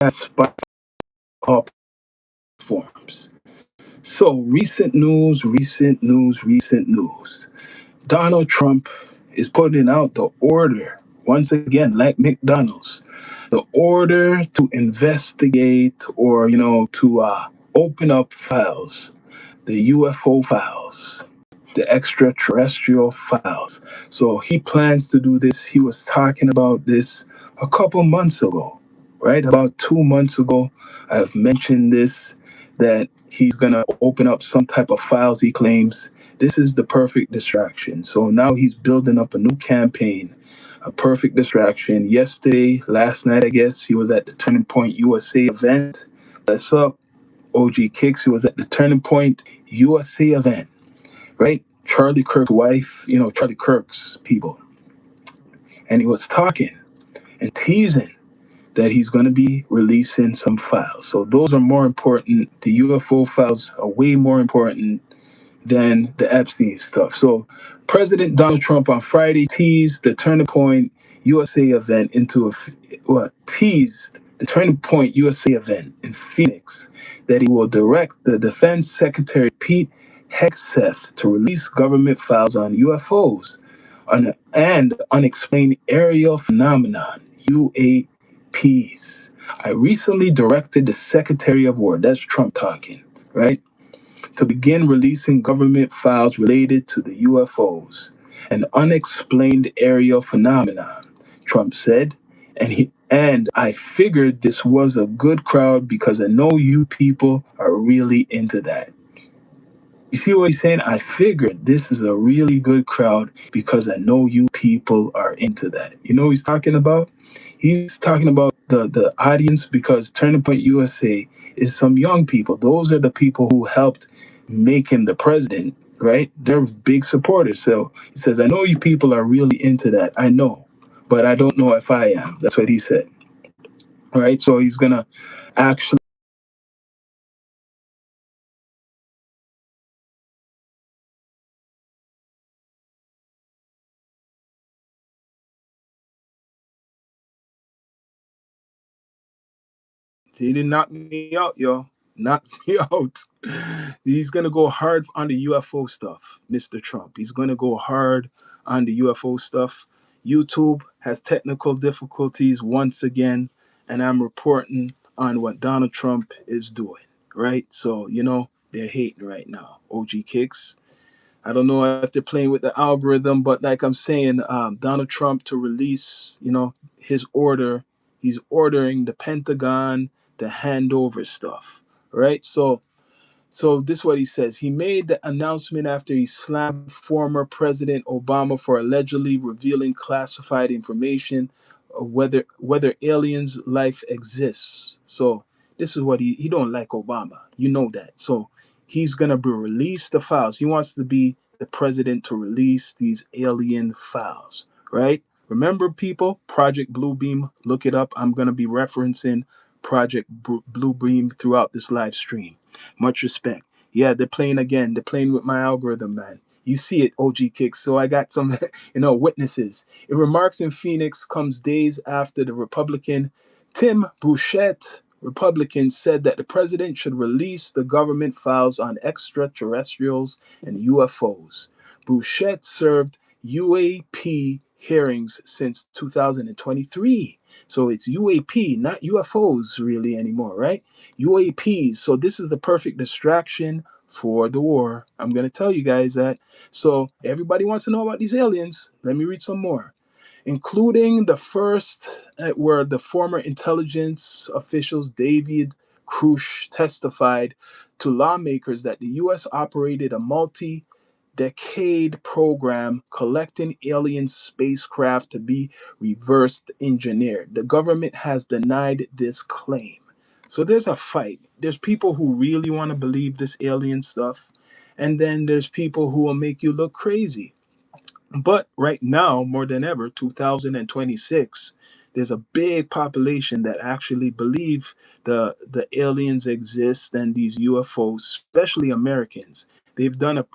up forms. So recent news. Donald Trump is putting out the order once again, like McDonald's, the order to investigate or to open up files, the UFO files, the extraterrestrial files. So he plans to do this. He was talking about this a couple months ago, right? About 2 months ago, I've mentioned this, that he's going to open up some type of files, he claims. This is the perfect distraction. So now he's building up a new campaign, a perfect distraction. Yesterday, last night, I guess, he was at the Turning Point USA event. What's up, OG Kicks? He was at the Turning Point USA event, right? Charlie Kirk's wife, Charlie Kirk's people. And he was talking and teasing that he's going to be releasing some files. So those are more important. The UFO files are way more important than the Epstein stuff. So President Donald Trump on Friday teased the Turning Point USA event teased the Turning Point USA event in Phoenix, that he will direct the Defense Secretary Pete Hegseth to release government files on UFOs and unexplained aerial phenomenon, UAPs. I recently directed the Secretary of War, that's Trump talking, right, to begin releasing government files related to the UFOs, an unexplained aerial phenomenon, Trump said, and I figured this was a good crowd because I know you people are really into that. You see what he's saying? I figured this is a really good crowd because I know you people are into that. You know what he's talking about? He's talking about the audience, because Turning Point USA is some young people. Those are the people who helped make him the president, right? They're big supporters. So he says, I know you people are really into that. I know, but I don't know if I am. That's what he said. All right. So he's going to actually. He didn't knock me out, yo. Knocked me out. He's gonna go hard on the UFO stuff, Mr. Trump. He's gonna go hard on the UFO stuff. YouTube has technical difficulties once again, and I'm reporting on what Donald Trump is doing. Right? So, they're hating right now. OG Kicks. I don't know if they're playing with the algorithm, but like I'm saying, Donald Trump to release, his order. He's ordering the Pentagon to hand over stuff, right? So this is what he says. He made the announcement after he slammed former President Obama for allegedly revealing classified information of whether aliens life exists. So this is what he don't like Obama. You know that. So he's gonna be release the files. He wants to be the president to release these alien files, right? Remember, people, Project Bluebeam. Look it up. I'm gonna be referencing Project Bluebeam throughout this live stream. Much respect. Yeah, they're playing again. They're playing with my algorithm, man. You see it, OG Kicks. So I got some, witnesses. In remarks in Phoenix comes days after the Republican Tim Burchett, Republican, said that the president should release the government files on extraterrestrials and UFOs. Burchett served UAP hearings since 2023. So it's UAP, not UFOs really anymore, right? UAPs. So this is the perfect distraction for the war. I'm going to tell you guys that. So everybody wants to know about these aliens. Let me read some more. Including the first, where the former intelligence officials David Krush testified to lawmakers that the U.S. operated a multi-decade program collecting alien spacecraft to be reverse engineered. The government has denied this claim. So there's a fight. There's people who really want to believe this alien stuff, and then there's people who will make you look crazy. But right now, more than ever, 2026, there's a big population that actually believe the aliens exist and these UFOs, especially Americans. They've done a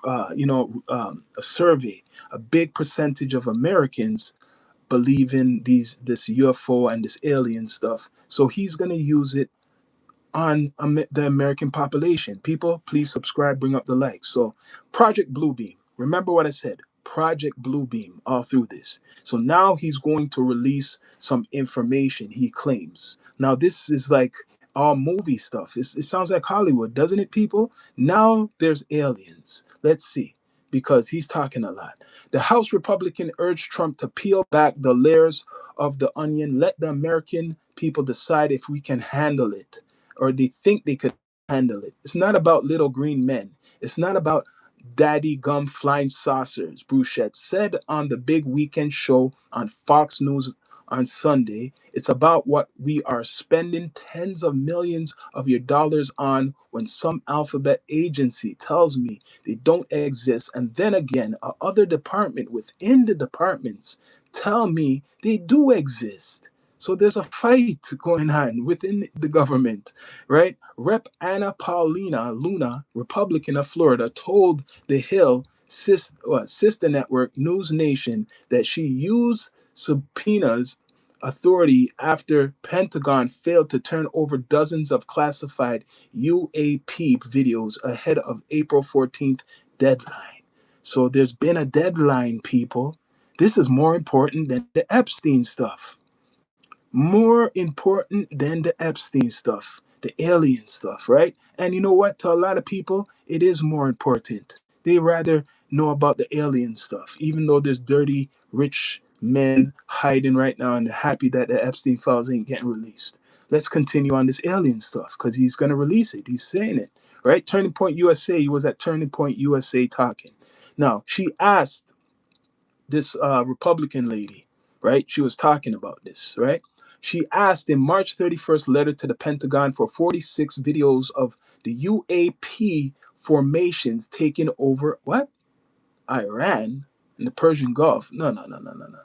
survey. A big percentage of Americans believe in this UFO and this alien stuff. So he's gonna use it on the American population. People, please subscribe, bring up the likes. So, Project Bluebeam. Remember what I said. Project Bluebeam all through this. So now he's going to release some information, he claims. Now, this is like all movie stuff. It sounds like Hollywood, doesn't it, people? Now there's aliens. Let's see, because he's talking a lot. The House Republican urged Trump to peel back the layers of the onion, let the American people decide if we can handle it, or they think they could handle it. It's not about little green men. It's not about daddy gum flying saucers, Bruchette said on the big weekend show on Fox News on Sunday. It's about what we are spending tens of millions of your dollars on when some alphabet agency tells me they don't exist, and then again, a other department within the departments tell me they do exist. So there's a fight going on within the government, right? Rep. Anna Paulina Luna, Republican of Florida, told the Hill sister network News Nation that she used subpoenas authority after Pentagon failed to turn over dozens of classified UAP videos ahead of April 14th deadline. So there's been a deadline, people. This is more important than the Epstein stuff, more important than the Epstein stuff, the alien stuff, right? And you know what? To a lot of people, it is more important. They rather know about the alien stuff, even though there's dirty, rich men hiding right now and they're happy that the Epstein files ain't getting released. Let's continue on this alien stuff because he's going to release it. He's saying it, right? Turning Point USA, he was at Turning Point USA talking. Now, she asked this Republican lady, right? She was talking about this, right? She asked in March 31st letter to the Pentagon for 46 videos of the UAP formations taking over what? Iran and the Persian Gulf. No, no, no, no, no, no.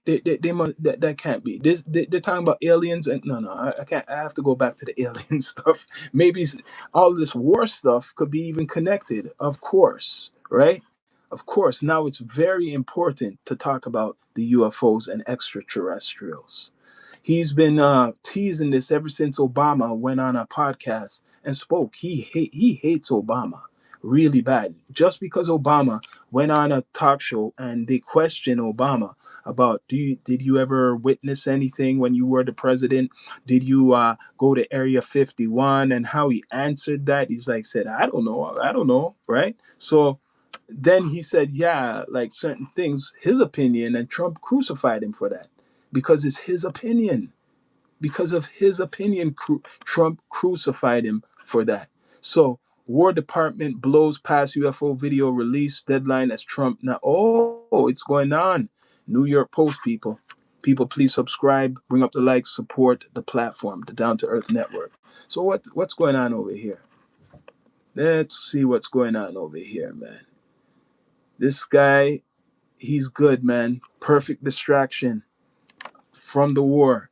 They must, that can't be. They're talking about aliens and no, I can't. I have to go back to the alien stuff. Maybe all this war stuff could be even connected. Of course, right? Of course. Now it's very important to talk about the UFOs and extraterrestrials. He's been teasing this ever since Obama went on a podcast and spoke. He hates Obama really bad. Just because Obama went on a talk show and they questioned Obama about did you ever witness anything when you were the president? Did you go to Area 51? And how he answered that, he's like said, I don't know, right? So then he said, yeah, like certain things, his opinion, and Trump crucified him for that because it's his opinion. Because of his opinion, Trump crucified him for that. So, War Department blows past UFO video release deadline as Trump now. Oh, it's going on. New York Post people. People, please subscribe, bring up the likes, support the platform, the Down to Earth Network. So what's going on over here? Let's see what's going on over here, man. This guy, he's good, man. Perfect distraction from the war.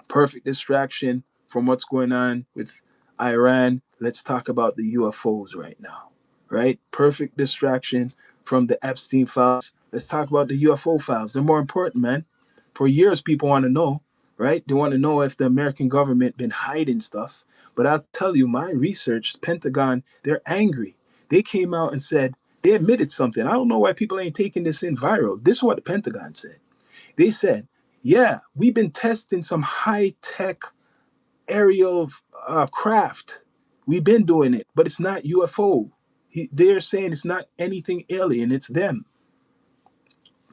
Perfect distraction from what's going on with Iran. Let's talk about the UFOs right now, right? Perfect distraction from the Epstein files. Let's talk about the UFO files. They're more important, man. For years, people want to know, right? They want to know if the American government been hiding stuff. But I'll tell you, my research, Pentagon, they're angry. They came out and said, they admitted something. I don't know why people ain't taking this in viral. This is what the Pentagon said. They said, yeah, we've been testing some high tech aerial craft. We've been doing it, but it's not UFO. They're saying it's not anything alien, it's them.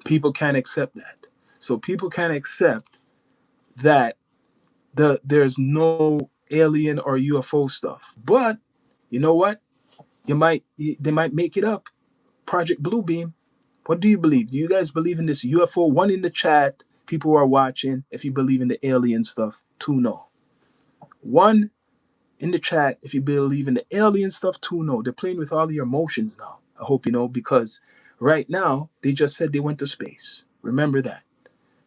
People can't accept that. So people can't accept that there's no alien or UFO stuff. But you know what? They might make it up. Project Bluebeam. What do you believe? Do you guys believe in this UFO? One in the chat, people who are watching, if you believe in the alien stuff. Two, no. One in the chat, if you believe in the alien stuff. Two, no. They're playing with all your emotions now. I hope you know, because right now, they just said they went to space. Remember that.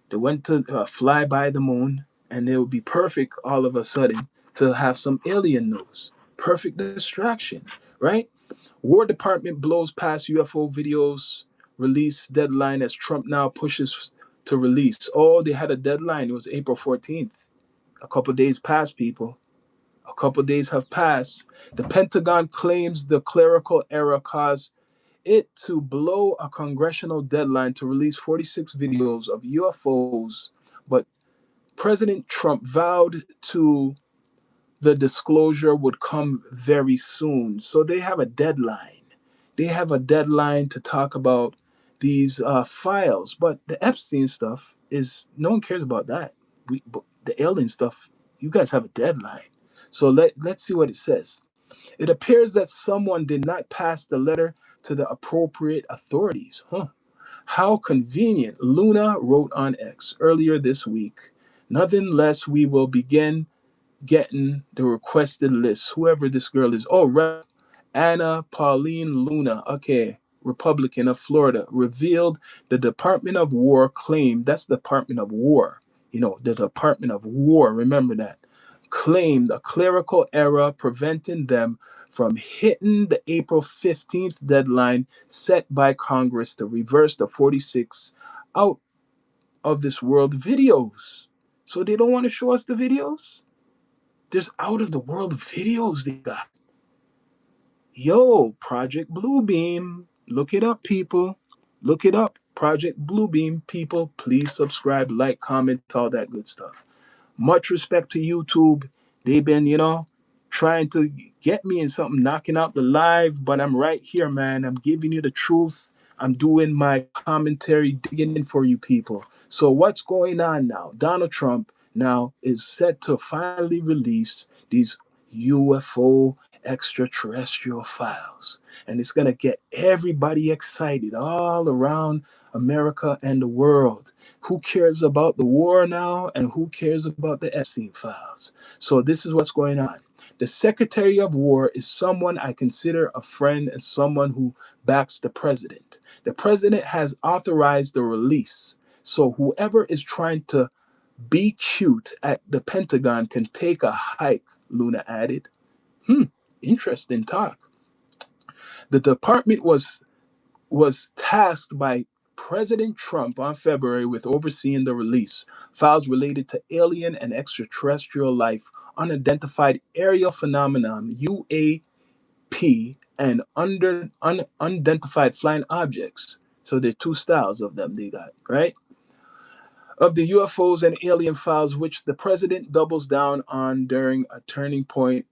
They went to fly by the moon, and it would be perfect all of a sudden to have some alien news. Perfect distraction, right? War Department blows past UFO videos release deadline as Trump now pushes to release. Oh, they had a deadline. It was April 14th. A couple days passed, people. A couple days have passed. The Pentagon claims the clerical error caused it to blow a congressional deadline to release 46 videos of UFOs, but President Trump vowed to the disclosure would come very soon. So they have a deadline. They have a deadline to talk about these files. But the Epstein stuff is no one cares about that. But the alien stuff, you guys have a deadline. So let's see what it says. It appears that someone did not pass the letter to the appropriate authorities. Huh. How convenient, Luna wrote on X earlier this week. Nothing less, we will begin getting the requested list, whoever this girl is. Oh, right. Anna Pauline Luna, okay, Republican of Florida, revealed the Department of War claimed, that's the Department of War, the Department of War, remember that, claimed a clerical error preventing them from hitting the April 15th deadline set by Congress to reverse the 46 out of this world videos. So they don't want to show us the videos? There's out of the world videos they got. Yo, Project Bluebeam. Look it up, people. Look it up. Project Bluebeam, people. Please subscribe, like, comment, all that good stuff. Much respect to YouTube. They've been, trying to get me in something, knocking out the live, but I'm right here, man. I'm giving you the truth. I'm doing my commentary, digging in for you people. So what's going on now? Donald Trump now is set to finally release these UFO extraterrestrial files. And it's going to get everybody excited all around America and the world. Who cares about the war now? And who cares about the Epstein files? So this is what's going on. The Secretary of War is someone I consider a friend and someone who backs the president. The president has authorized the release. So whoever is trying to be cute at the Pentagon can take a hike, Luna added. Interesting talk. The department was tasked by President Trump on February with overseeing the release files related to alien and extraterrestrial life, unidentified aerial phenomenon (UAP) and unidentified flying objects. So there are two styles of them they got, right? Of the UFOs and alien files, which the president doubles down on during a turning point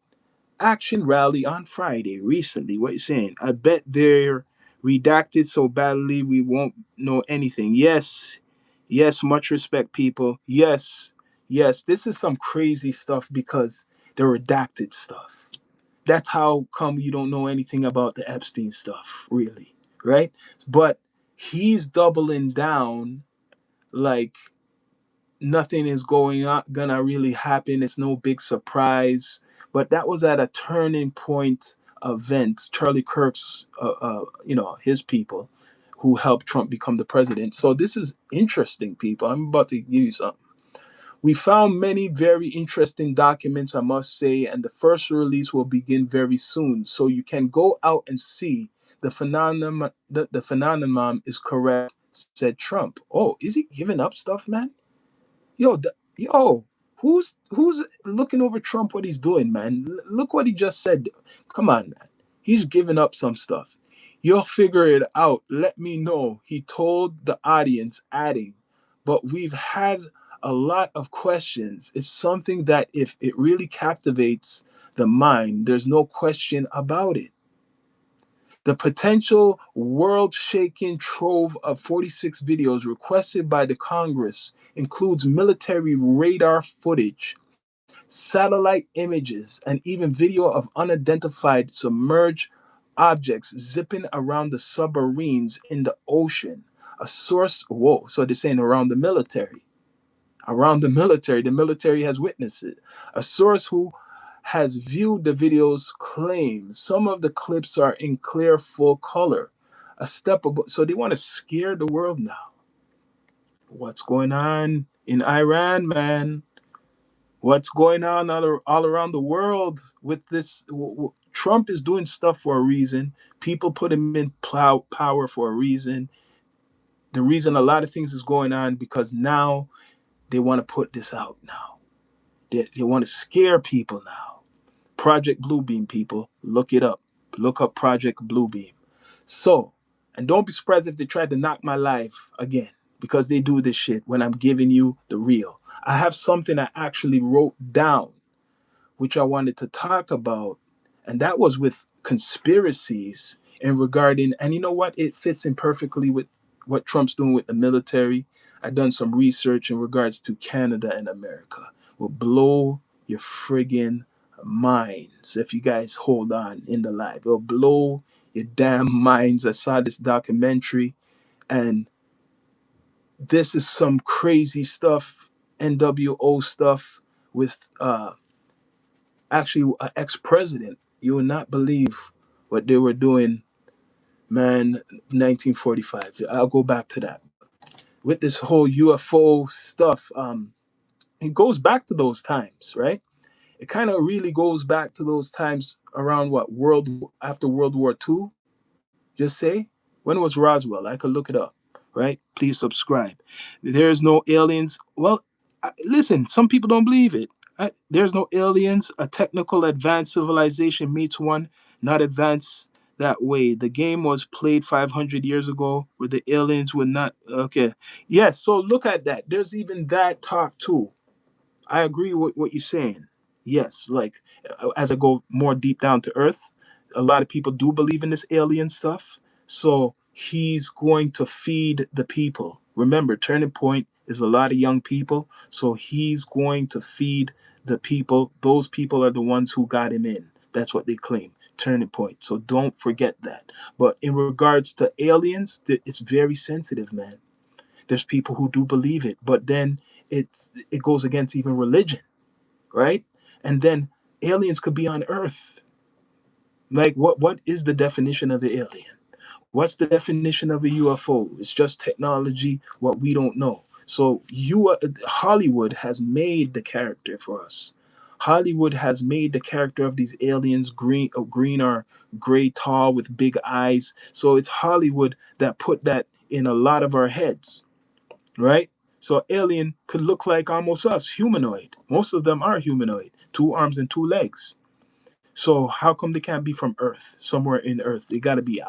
action rally on Friday recently. What you saying? I bet they're redacted so badly we won't know anything. Yes, yes, much respect, people. Yes, yes, this is some crazy stuff because they're redacted stuff. That's how come you don't know anything about the Epstein stuff, really, right? But he's doubling down like nothing is gonna really happen. It's no big surprise. But that was at a turning point event. Charlie Kirk's, his people, who helped Trump become the president. So this is interesting, people. I'm about to give you something. We found many very interesting documents, I must say, and the first release will begin very soon. So you can go out and see the phenomenon. The phenomenon is correct, said Trump. Oh, is he giving up stuff, man? Yo, who's looking over Trump? What he's doing, man? Look what he just said. Come on, man. He's giving up some stuff. You'll figure it out. Let me know. He told the audience, adding, but we've had a lot of questions. It's something that if it really captivates the mind, there's no question about it. The potential world-shaking trove of 46 videos requested by the Congress includes military radar footage, satellite images, and even video of unidentified submerged objects zipping around the submarines in the ocean. A source, whoa, so they're saying around the military. Around the military has witnessed it. A source who has viewed the videos claims some of the clips are in clear full color. A step above, so they want to scare the world now. What's going on in Iran, man? What's going on all around the world with this? Trump is doing stuff for a reason. People put him in power for a reason. The reason a lot of things is going on because now they want to put this out now. They want to scare people now. Project Bluebeam, people, look it up. Look up Project Bluebeam. So, and don't be surprised if they try to knock my life again, because they do this shit when I'm giving you the real. I have something I actually wrote down, which I wanted to talk about, and that was with conspiracies and regarding, and you know what? It fits in perfectly with what Trump's doing with the military. I've done some research in regards to Canada and America. Will blow your friggin' minds if you guys hold on in the live. It'll blow your damn minds. I saw this documentary, and this is some crazy stuff, NWO stuff with actually an ex-president. You will not believe what they were doing, man. 1945. I'll go back to that with this whole UFO stuff. It goes back to those times, right? It kind of really goes back to those times around what, world after World War II. Just say, when was Roswell? I could look it up, right? Please subscribe. There's no aliens. Well, listen, some people don't believe it. There's no aliens. A technical advanced civilization meets one not advanced that way. The game was played 500 years ago where the aliens were not. Okay. Yes, so look at that. There's even that talk too. I agree with what you're saying. Yes, like as I go more deep down to earth, a lot of people do believe in this alien stuff. So he's going to feed the people. Remember, Turning Point is a lot of young people. So he's going to feed the people. Those people are the ones who got him in. That's what they claim. Turning Point. So don't forget that. But in regards to aliens, it's very sensitive, man. There's people who do believe it, but then it goes against even religion, right? And then aliens could be on Earth. Like what is the definition of the alien? What's the definition of a UFO? It's just technology, what we don't know. So Hollywood has made the character for us. Hollywood has made the character of these aliens green or gray, tall with big eyes. So it's Hollywood that put that in a lot of our heads, right? So alien could look like almost us, humanoid. Most of them are humanoid, 2 arms and 2 legs. So how come they can't be from Earth, somewhere in Earth? They got to be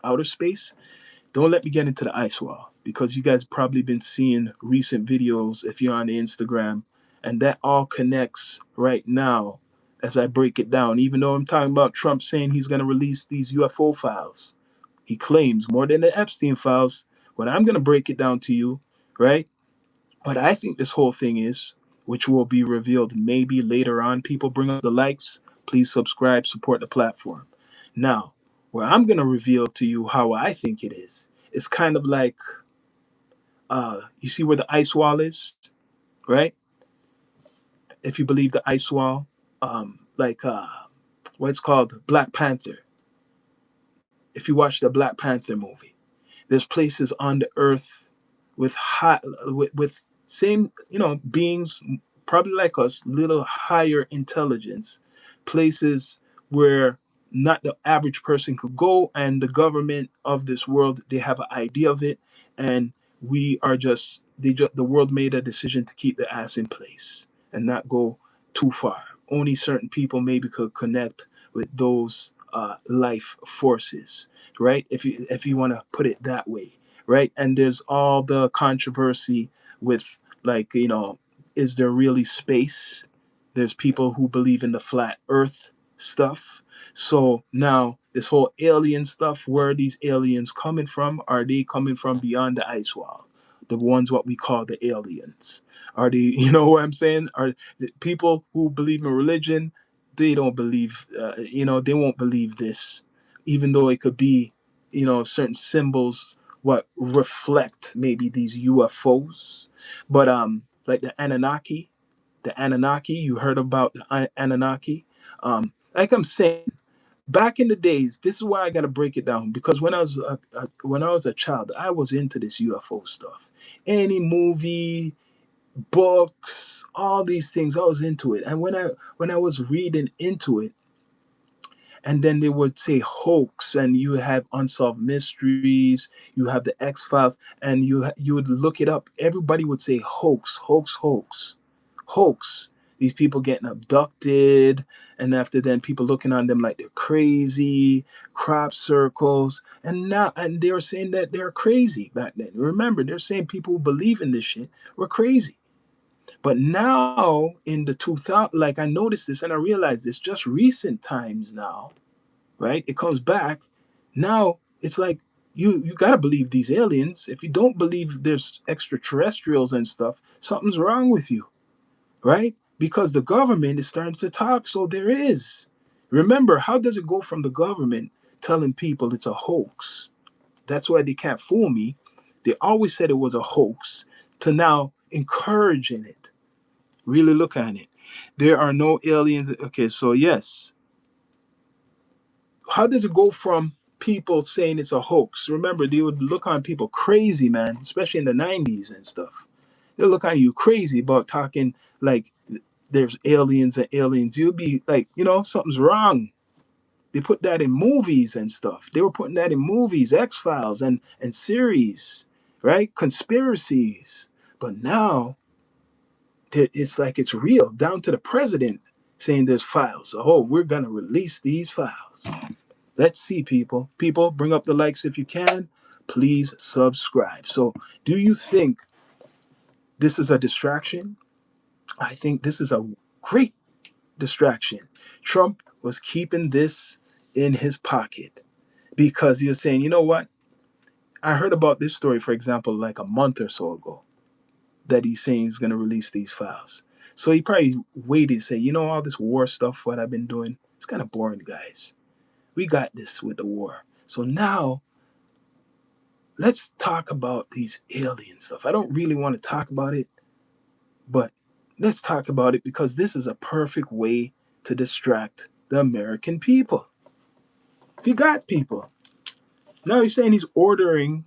outer space. Don't let me get into the ice wall, because you guys probably been seeing recent videos if you're on the Instagram, and that all connects right now as I break it down. Even though I'm talking about Trump saying he's going to release these UFO files, he claims more than the Epstein files. But I'm going to break it down to you, right? What I think this whole thing is, which will be revealed maybe later on. People, bring up the likes. Please subscribe, support the platform. Now, where I'm going to reveal to you how I think it is, it's kind of like, you see where the ice wall is, right? If you believe the ice wall, like what's called Black Panther. If you watch the Black Panther movie, there's places on the earth with with same, beings, probably like us, little higher intelligence, places where not the average person could go, and the government of this world, they have an idea of it, and we are just the world made a decision to keep the ass in place and not go too far. Only certain people maybe could connect with those life forces, right? If you want to put it that way, right? And there's all the controversy with, like, is there really space? There's people who believe in the flat earth stuff. So now this whole alien stuff, where are these aliens coming from? Are they coming from beyond the ice wall? The ones what we call the aliens. Are they, you know what I'm saying? Are the people who believe in religion, they don't believe, they won't believe this, even though it could be, certain symbols what reflect maybe these UFOs. But like the Anunnaki, you heard about the Anunnaki. Like I'm saying, back in the days, this is why I got to break it down, because when I was a child, I was into this UFO stuff. Any movie, books, all these things, I was into it. And when I was reading into it, And then they would say hoax, and you have unsolved mysteries, you have the X Files, and you would look it up. Everybody would say hoax, hoax, hoax, hoax. These people getting abducted, and after then, people looking on them like they're crazy, crop circles, and they were saying that they're crazy back then. Remember, they're saying people who believe in this shit were crazy. But now in the 2000, like I noticed this and I realized this just recent times now, right? It comes back. Now it's like you got to believe these aliens. If you don't believe there's extraterrestrials and stuff, something's wrong with you, right? Because the government is starting to talk, so there is. Remember, how does it go from the government telling people it's a hoax? That's why they can't fool me. They always said it was a hoax to now encouraging it. Really look at it. There are no aliens. Okay, so yes, how does it go from people saying it's a hoax? Remember, they would look on people crazy, man, especially in the 90s and stuff. They'll look on you crazy about talking like there's aliens and aliens. You'll be like, something's wrong. They put that in movies and stuff. They were putting that in movies, X Files and series, right? Conspiracies. But now it's like it's real, down to the president saying there's files. Oh, we're going to release these files. Let's see, people. People, bring up the likes if you can. Please subscribe. So, do you think this is a distraction? I think this is a great distraction. Trump was keeping this in his pocket because he was saying, you know what? I heard about this story, for example, like a month or so ago, that he's saying he's going to release these files. So he probably waited to say, all this war stuff, what I've been doing, it's kind of boring, guys. We got this with the war. So now let's talk about these alien stuff. I don't really want to talk about it, but let's talk about it because this is a perfect way to distract the American people. He got people. Now he's saying he's ordering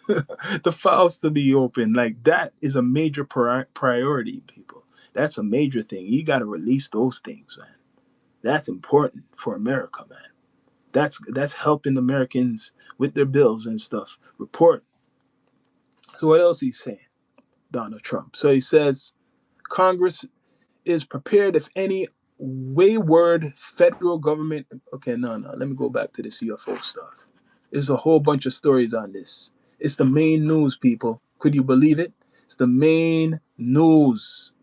the files to be open. Like that is a major priority, people. That's a major thing. You got to release those things, man. That's important for America, man. That's helping Americans with their bills and stuff. Report. So what else he's saying, Donald Trump? So he says Congress is prepared if any wayward federal government. Okay, no. Let me go back to this UFO stuff. There's a whole bunch of stories on this. It's the main news, people. Could you believe it? It's the main news.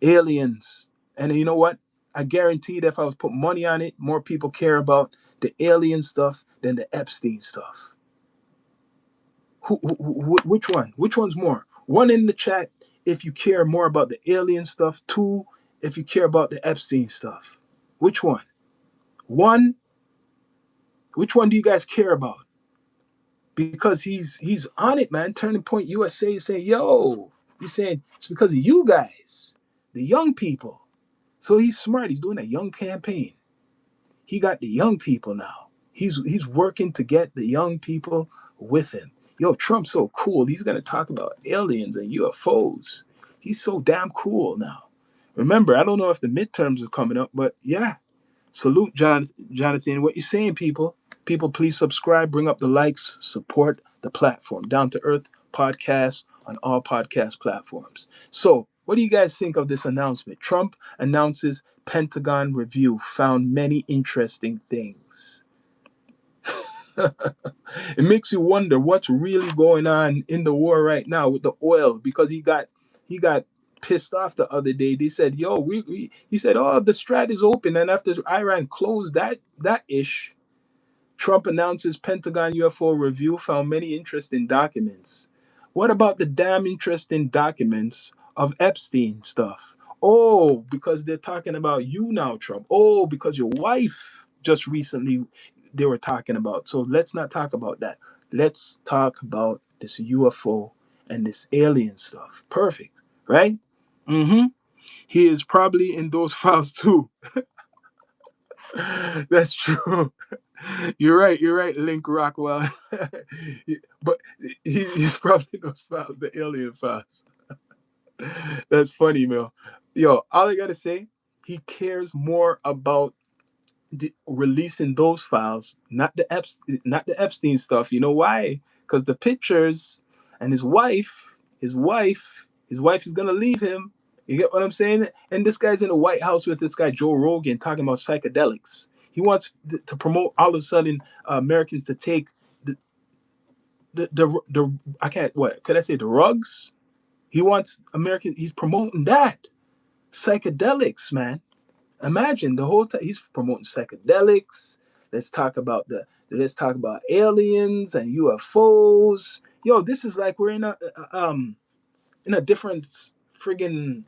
Aliens. And you know what? I guarantee that if I was put money on it, more people care about the alien stuff than the Epstein stuff. Which one? Which one's more? One in the chat if you care more about the alien stuff. Two, if you care about the Epstein stuff. Which one? One, which one do you guys care about? Because he's on it, man. Turning Point USA is saying, yo, he's saying it's because of you guys, the young people. So he's smart. He's doing a young campaign. He got the young people now. He's working to get the young people with him. Yo, Trump's so cool. He's gonna talk about aliens and UFOs. He's so damn cool now. Remember, I don't know if the midterms are coming up, but yeah. Salute, Jonathan. What you saying, people? People, please subscribe, bring up the likes, support the platform. Down to Earth podcast on all podcast platforms. So, what do you guys think of this announcement? Trump announces Pentagon review found many interesting things. It makes you wonder what's really going on in the war right now with the oil, because he got pissed off the other day. They said, "Yo, he said, oh, the Strait is open," and after Iran closed that ish, Trump announces Pentagon UFO review found many interesting documents. What about the damn interesting documents of Epstein stuff? Oh, because they're talking about you now, Trump. Oh, because your wife just recently they were talking about. So let's not talk about that. Let's talk about this UFO and this alien stuff. Perfect, right? Mm-hmm. He is probably in those files too. That's true. You're right. You're right, Link Rockwell. But he's probably in those files, the alien files. That's funny, Mel. Yo, all I gotta say, he cares more about releasing those files, not the Epstein stuff. You know why? Because the pictures and his wife is gonna leave him. You get what I'm saying? And this guy's in the White House with this guy Joe Rogan talking about psychedelics. He wants to promote all of a sudden Americans to take the, the I can't, what could I say, the rugs. He wants Americans. He's promoting that psychedelics, man. Imagine the whole time he's promoting psychedelics. Let's talk about aliens and UFOs. Yo, this is like we're in a different friggin'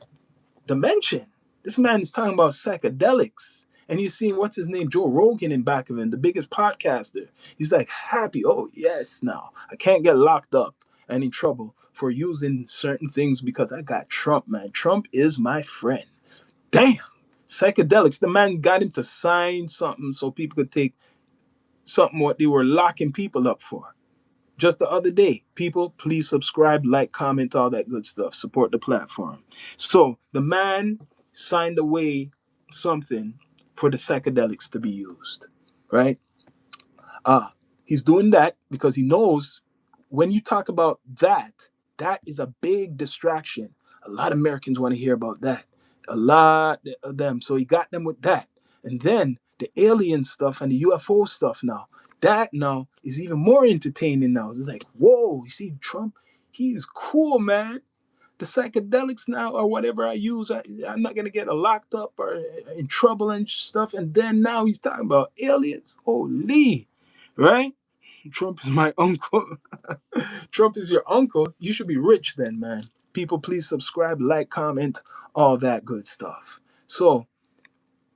dimension. This man is talking about psychedelics. And he's seeing what's his name, Joe Rogan in back of him, the biggest podcaster. He's like happy. Oh yes, now I can't get locked up and in trouble for using certain things because I got Trump, man. Trump is my friend. Damn. Psychedelics. The man got him to sign something so people could take something what they were locking people up for. Just the other day, people, please subscribe, like, comment, all that good stuff. Support the platform. So the man signed away something for the psychedelics to be used, right? He's doing that because he knows when you talk about that, that is a big distraction. A lot of Americans want to hear about that. A lot of them. So he got them with that. And then the alien stuff and the UFO stuff now. That now is even more entertaining now. It's like, whoa, you see Trump? He's cool, man. The psychedelics now or whatever I use, I'm not going to get locked up or in trouble and stuff. And then now he's talking about aliens. Holy, right? Trump is my uncle. Trump is your uncle. You should be rich then, man. People, please subscribe, like, comment, all that good stuff. So,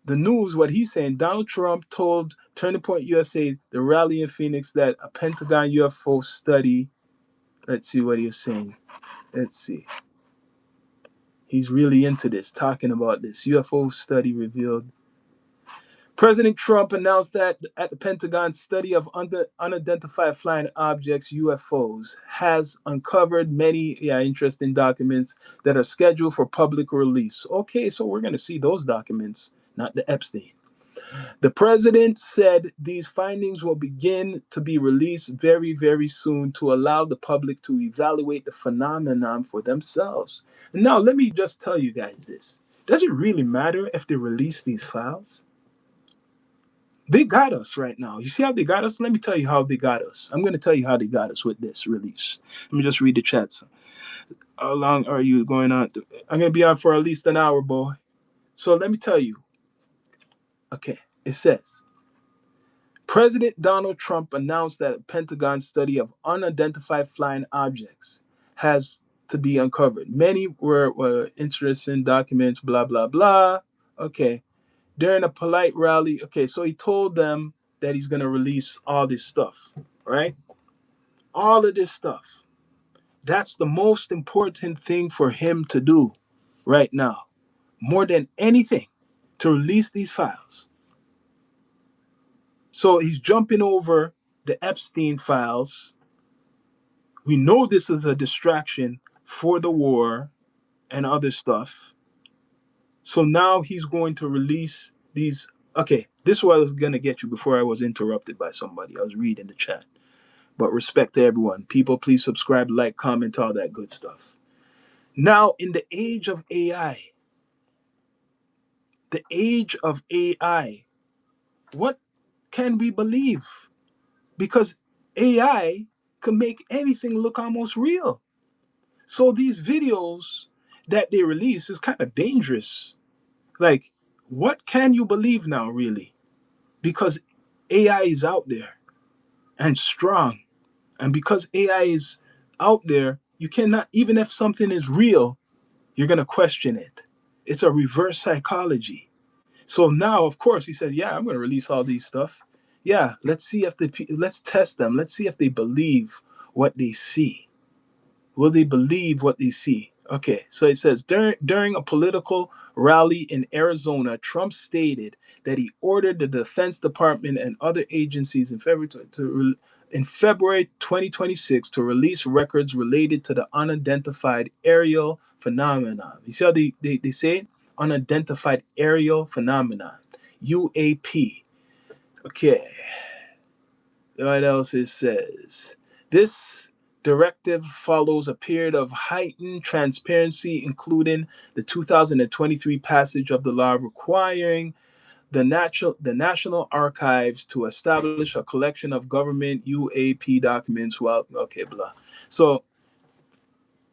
the news, what he's saying, Donald Trump told Turning Point USA, the rally in Phoenix, that a Pentagon UFO study, let's see what he was saying. Let's see. He's really into this, talking about this. UFO study revealed. President Trump announced that at the Pentagon, study of unidentified flying objects, UFOs, has uncovered many interesting documents that are scheduled for public release. Okay, so we're going to see those documents, not the Epstein. The president said these findings will begin to be released very, very soon to allow the public to evaluate the phenomenon for themselves. And now, let me just tell you guys this. Does it really matter if they release these files? They got us right now. You see how they got us? Let me tell you how they got us. I'm going to tell you how they got us with this release. Let me just read the chats. How long are you going on? I'm going to be on for at least an hour, boy. So let me tell you. Okay, it says, President Donald Trump announced that a Pentagon study of unidentified flying objects has to be uncovered. Many were interesting documents, blah, blah, blah. Okay. During a polite rally, okay, so he told them that he's going to release all this stuff, right? All of this stuff. That's the most important thing for him to do right now, more than anything, to release these files. So he's jumping over the Epstein files. We know this is a distraction for the war and other stuff. So now he's going to release these. Okay, this is what I was going to get you before I was interrupted by somebody. I was reading the chat. But respect to everyone. People, please subscribe, like, comment, all that good stuff. Now, in the age of AI, what can we believe? Because AI can make anything look almost real. So these videos that they release is kind of dangerous. Like, what can you believe now, really? Because AI is out there and strong. And because AI is out there, you cannot, even if something is real, you're going to question it. It's a reverse psychology. So now, of course, he said, yeah, I'm going to release all these stuff. Yeah, let's test them. Let's see if they believe what they see. Will they believe what they see? Okay, so it says during a political rally in Arizona, Trump stated that he ordered the Defense Department and other agencies in February 2026 to release records related to the unidentified aerial phenomenon. You see how they say it? Unidentified aerial phenomenon, UAP. Okay, what else it says? This directive follows a period of heightened transparency, including the 2023 passage of the law requiring the National Archives to establish a collection of government UAP documents. Well, okay, blah. So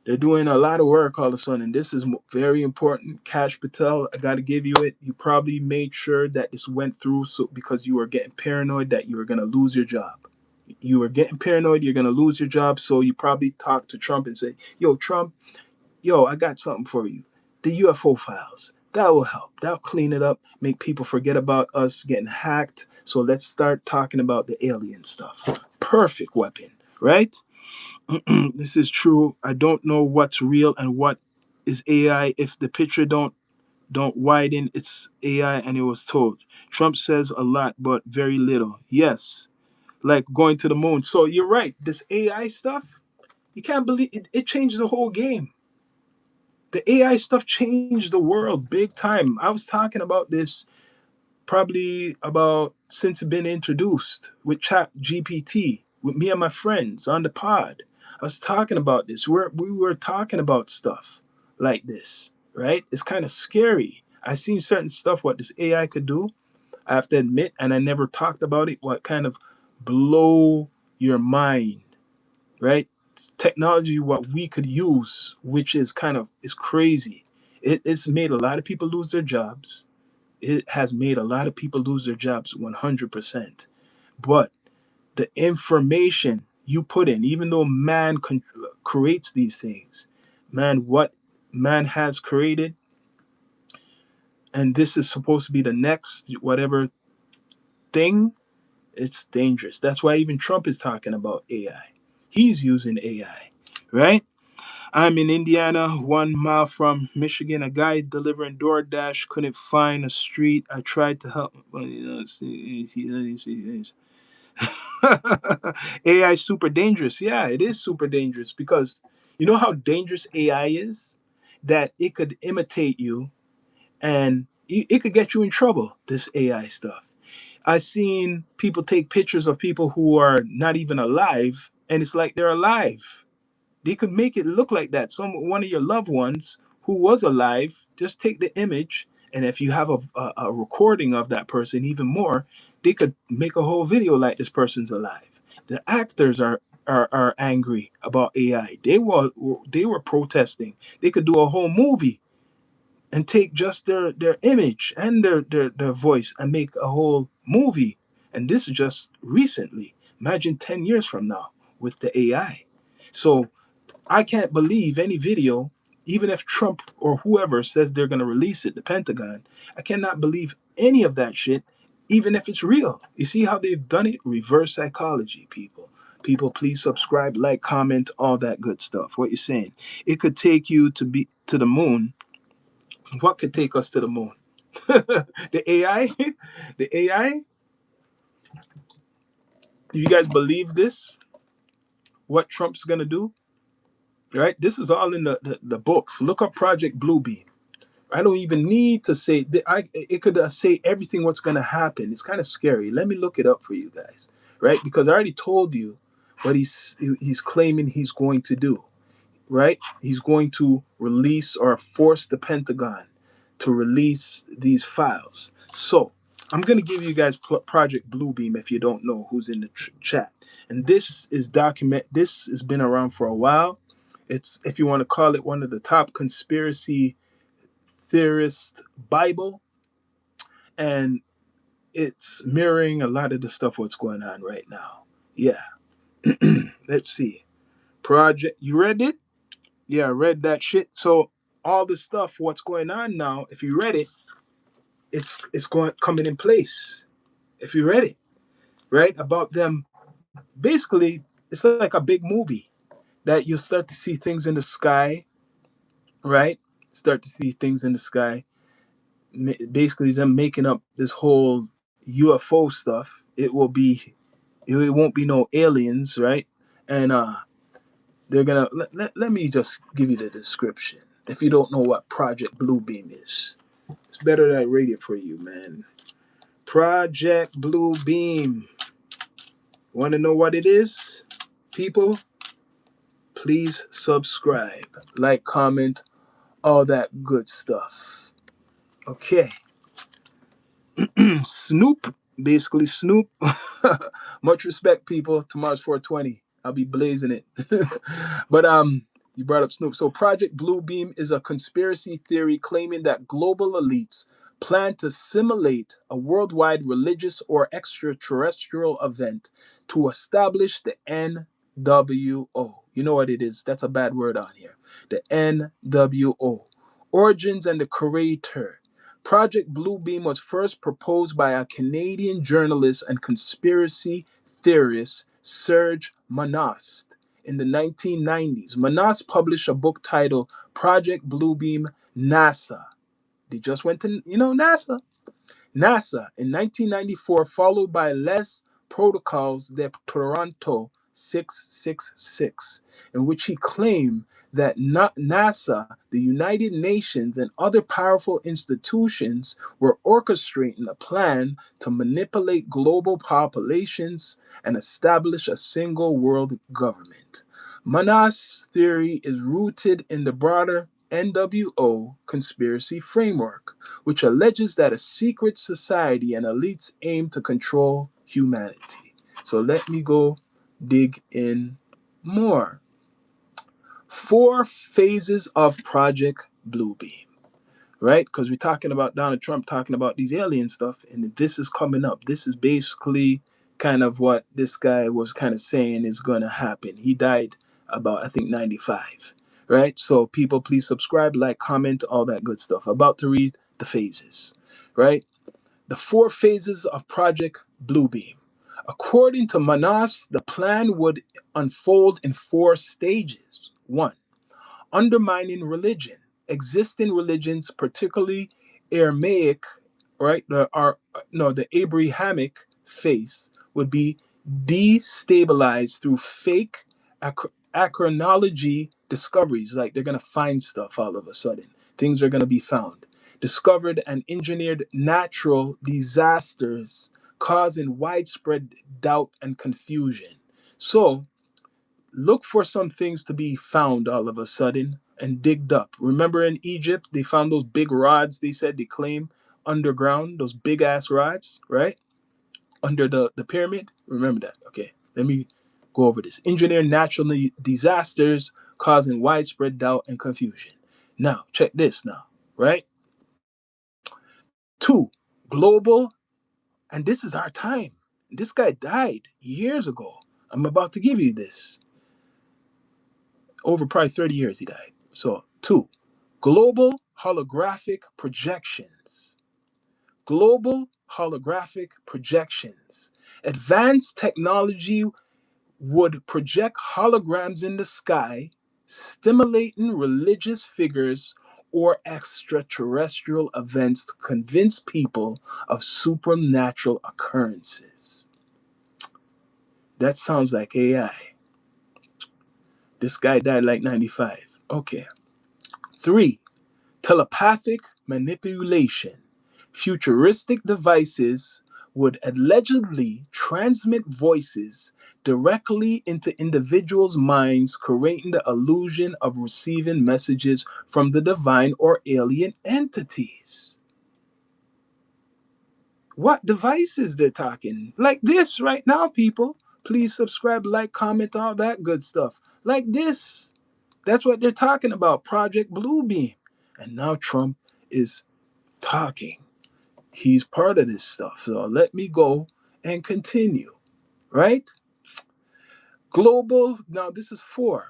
they're doing a lot of work all of a sudden, and this is very important. Cash Patel, I got to give you it. You probably made sure that this went through, so because you were getting paranoid that you were going to lose your job. You were getting paranoid you're going to lose your job, so you probably talked to Trump and say, yo, Trump, yo, I got something for you. The UFO files. That will help. That'll clean it up, make people forget about us getting hacked. So let's start talking about the alien stuff. Perfect weapon, right? This is true. I don't know what's real and what is AI. If the picture don't widen, it's AI, and it was told. Trump says a lot, but very little. Yes, like going to the moon. So you're right. This AI stuff, you can't believe it. It changed the whole game. The AI stuff changed the world big time. I was talking about this probably about since it's been introduced with Chat GPT, with me and my friends on the pod. I was talking about this. We were talking about stuff like this, right? It's kind of scary. I seen certain stuff what this AI could do. I have to admit, and I never talked about it. What kind of blow your mind, right? Technology what we could use, which is kind of is crazy. It's made a lot of people lose their jobs. It has made a lot of people lose their jobs 100%. But the information you put in, even though man creates these things, man, what man has created, and this is supposed to be the next whatever thing, it's dangerous. That's why even Trump is talking about AI. He's using AI, right? I'm in Indiana, 1 mile from Michigan. A guy delivering DoorDash couldn't find a street. I tried to help. AI is super dangerous. Yeah, it is super dangerous because you know how dangerous AI is? That it could imitate you and it could get you in trouble, this AI stuff. I've seen people take pictures of people who are not even alive, and it's like they're alive. They could make it look like that. One of your loved ones who was alive, just take the image, and if you have a recording of that person, even more, they could make a whole video like this person's alive. The actors are angry about AI. They were protesting. They could do a whole movie and take just their image and their voice and make a whole movie. And this is just recently. Imagine 10 years from now with the AI. So I can't believe any video, even if Trump or whoever says they're going to release it, the Pentagon. I cannot believe any of that shit, even if it's real. You see how they've done it? Reverse psychology, people. People, please subscribe, like, comment, all that good stuff. What you're saying? It could take you to the moon. What could take us to the moon? The AI? The AI? Do you guys believe this? What Trump's going to do? Right? This is all in the books. Look up Project Bluebeam. I don't even need to say it could say everything what's going to happen. It's kind of scary. Let me look it up for you guys, right? Because I already told you what he's claiming he's going to do, right? He's going to release or force the Pentagon to release these files. So I'm going to give you guys Project Bluebeam if you don't know who's in the chat. And this is This has been around for a while. It's, if you want to call it, one of the top conspiracy theorist Bible, and it's mirroring a lot of the stuff what's going on right now. Yeah. Let's see. Project, you read it? Yeah, I read that shit. So all the stuff what's going on now, if you read it, it's going coming in place. If you read it, right? About them, basically it's like a big movie that you start to see things in the sky, right? Start to see things in the sky. Basically them making up this whole UFO stuff. It won't be no aliens, right? And they're gonna let me just give you the description. If you don't know what Project Bluebeam is, it's better that I read it for you, man. Project Blue Beam. Want to know what it is? People, please subscribe, like, comment, all that good stuff. Okay. Snoop, basically Snoop. Much respect, people. Tomorrow's 420. I'll be blazing it. But you brought up Snoop. So Project Bluebeam is a conspiracy theory claiming that global elites plan to simulate a worldwide religious or extraterrestrial event to establish the NWO. You know what it is? That's a bad word on here. The NWO. Origins and the creator. Project Bluebeam was first proposed by a Canadian journalist and conspiracy theorist, Serge Monast, in the 1990s. Monast published a book titled Project Bluebeam NASA. They just went to, NASA in 1994, followed by Les Protocols de Toronto 666, in which he claimed that NASA, the United Nations, and other powerful institutions were orchestrating a plan to manipulate global populations and establish a single world government. Manas's theory is rooted in the broader NWO conspiracy framework, which alleges that a secret society and elites aim to control humanity. So let me go dig in more. 4 phases of Project Bluebeam, right? Because we're talking about Donald Trump talking about these alien stuff, and this is coming up. This is basically kind of what this guy was kind of saying is going to happen. He died about, I think, 95, right? So people, please subscribe, like, comment, all that good stuff. About to read the phases, right? The 4 phases of Project Bluebeam. According to Manas, the plan would unfold in 4 stages. 1, undermining religion. Existing religions, particularly Aramaic, right? The Abrahamic faith would be destabilized through fake archaeology discoveries. Like they're gonna find stuff all of a sudden. Things are gonna be found. Discovered and engineered natural disasters, causing widespread doubt and confusion. So look for some things to be found all of a sudden and digged up. Remember in Egypt, they found those big rods they said they claim underground, those big ass rods, right? Under the pyramid. Remember that. Okay. Let me go over this. Engineer natural disasters causing widespread doubt and confusion. Now, check this now, right? 2, global, and this is our time. This guy died years ago. I'm about to give you this. Over probably 30 years he died. So 2, global holographic projections. Global holographic projections. Advanced technology would project holograms in the sky, stimulating religious figures or extraterrestrial events to convince people of supernatural occurrences. That sounds like AI. This guy died like 95. Okay. 3, telepathic manipulation. Futuristic devices would allegedly transmit voices directly into individuals' minds, creating the illusion of receiving messages from the divine or alien entities. What devices they're talking? Like this right now, people. Please subscribe, like, comment, all that good stuff. Like this. That's what they're talking about. Project Bluebeam. And now Trump is talking. He's part of this stuff. So let me go and continue. Right? Global, now this is 4.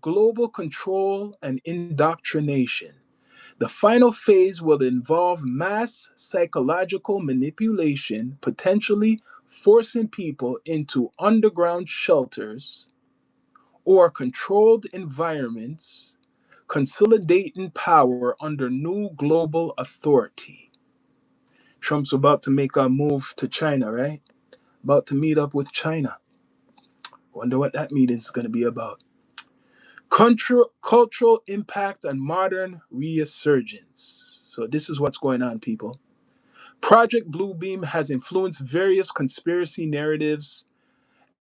Global control and indoctrination. The final phase will involve mass psychological manipulation, potentially forcing people into underground shelters or controlled environments, consolidating power under new global authority. Trump's about to make a move to China, right? About to meet up with China. Wonder what that meeting's going to be about. Cultural impact and modern resurgence. So this is what's going on, people. Project Bluebeam has influenced various conspiracy narratives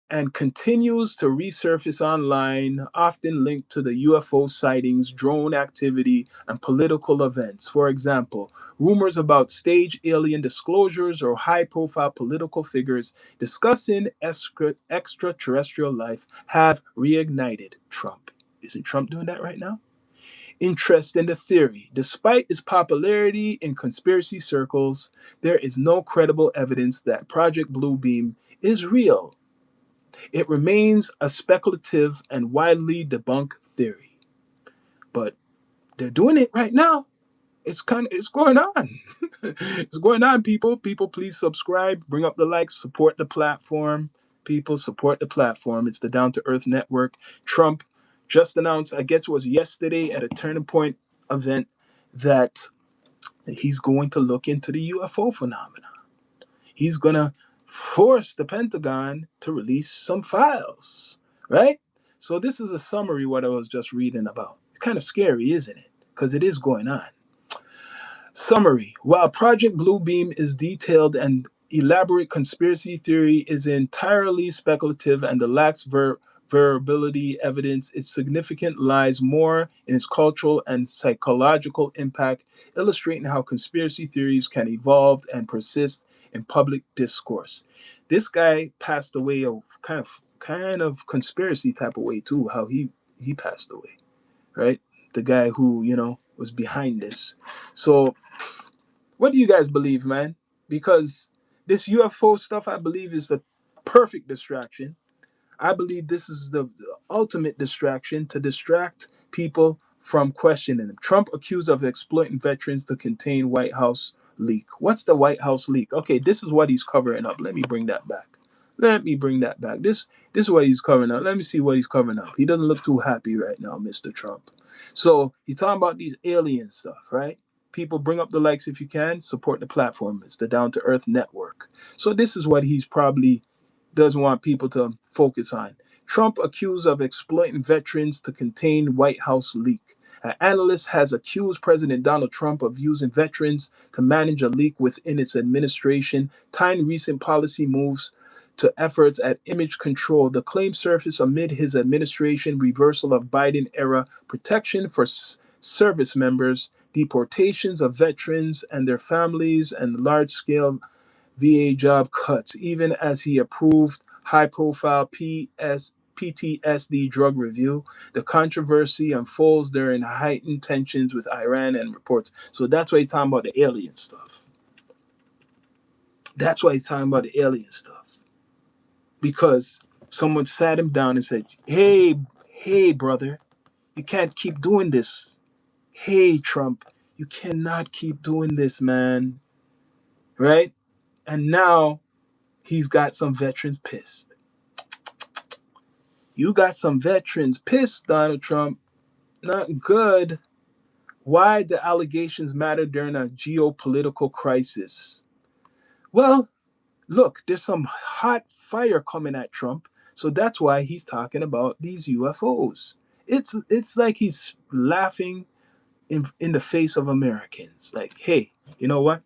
and continues to resurface online, often linked to the UFO sightings, drone activity, and political events. For example, rumors about stage alien disclosures or high profile political figures discussing extraterrestrial life have reignited Trump. Isn't Trump doing that right now? Interest in the theory. Despite its popularity in conspiracy circles, there is no credible evidence that Project Bluebeam is real. It remains a speculative and widely debunked theory. But they're doing it right now. It's going on. It's going on, people. People, please subscribe, bring up the likes, support the platform. People, support the platform. It's the Down to Earth Network. Trump just announced, I guess it was yesterday at a Turning Point event, that he's going to look into the UFO phenomenon. He's going to force the Pentagon to release some files, right? So this is a summary what I was just reading about. Kind of scary, isn't it? Because it is going on. Summary. While Project Bluebeam is detailed and elaborate, conspiracy theory is entirely speculative and lacks veribility evidence, its significance lies more in its cultural and psychological impact, illustrating how conspiracy theories can evolve and persist in public discourse. This guy passed away a kind of conspiracy type of way too, how he passed away, right? The guy who, was behind this. So what do you guys believe, man? Because this UFO stuff, I believe, is the perfect distraction. I believe this is the ultimate distraction to distract people from questioning him. Trump accused of exploiting veterans to contain White House leak. What's the White House leak? Okay, this is what he's covering up. Let me bring that back. Let me bring that back. This is what he's covering up. Let me see what he's covering up. He doesn't look too happy right now, Mr. Trump. So he's talking about these alien stuff, right? People, bring up the likes if you can. Support the platform. It's the Down to Earth Network. So this is what he's probably doesn't want people to focus on. Trump accused of exploiting veterans to contain White House leak. An analyst has accused President Donald Trump of using veterans to manage a leak within its administration, tying recent policy moves to efforts at image control. The claim surfaced amid his administration reversal of Biden era protection for service members, deportations of veterans and their families, and large scale VA job cuts, even as he approved high profile PTSD drug review. The controversy unfolds during heightened tensions with Iran and reports. So that's why he's talking about the alien stuff. That's why he's talking about the alien stuff. Because someone sat him down and said, hey, brother, you can't keep doing this. Hey, Trump, you cannot keep doing this, man. Right? And now he's got some veterans pissed. You got some veterans pissed, Donald Trump. Not good. Why the allegations matter during a geopolitical crisis? Well, look, there's some hot fire coming at Trump. So that's why he's talking about these UFOs. It's like he's laughing in the face of Americans. Like, hey, you know what?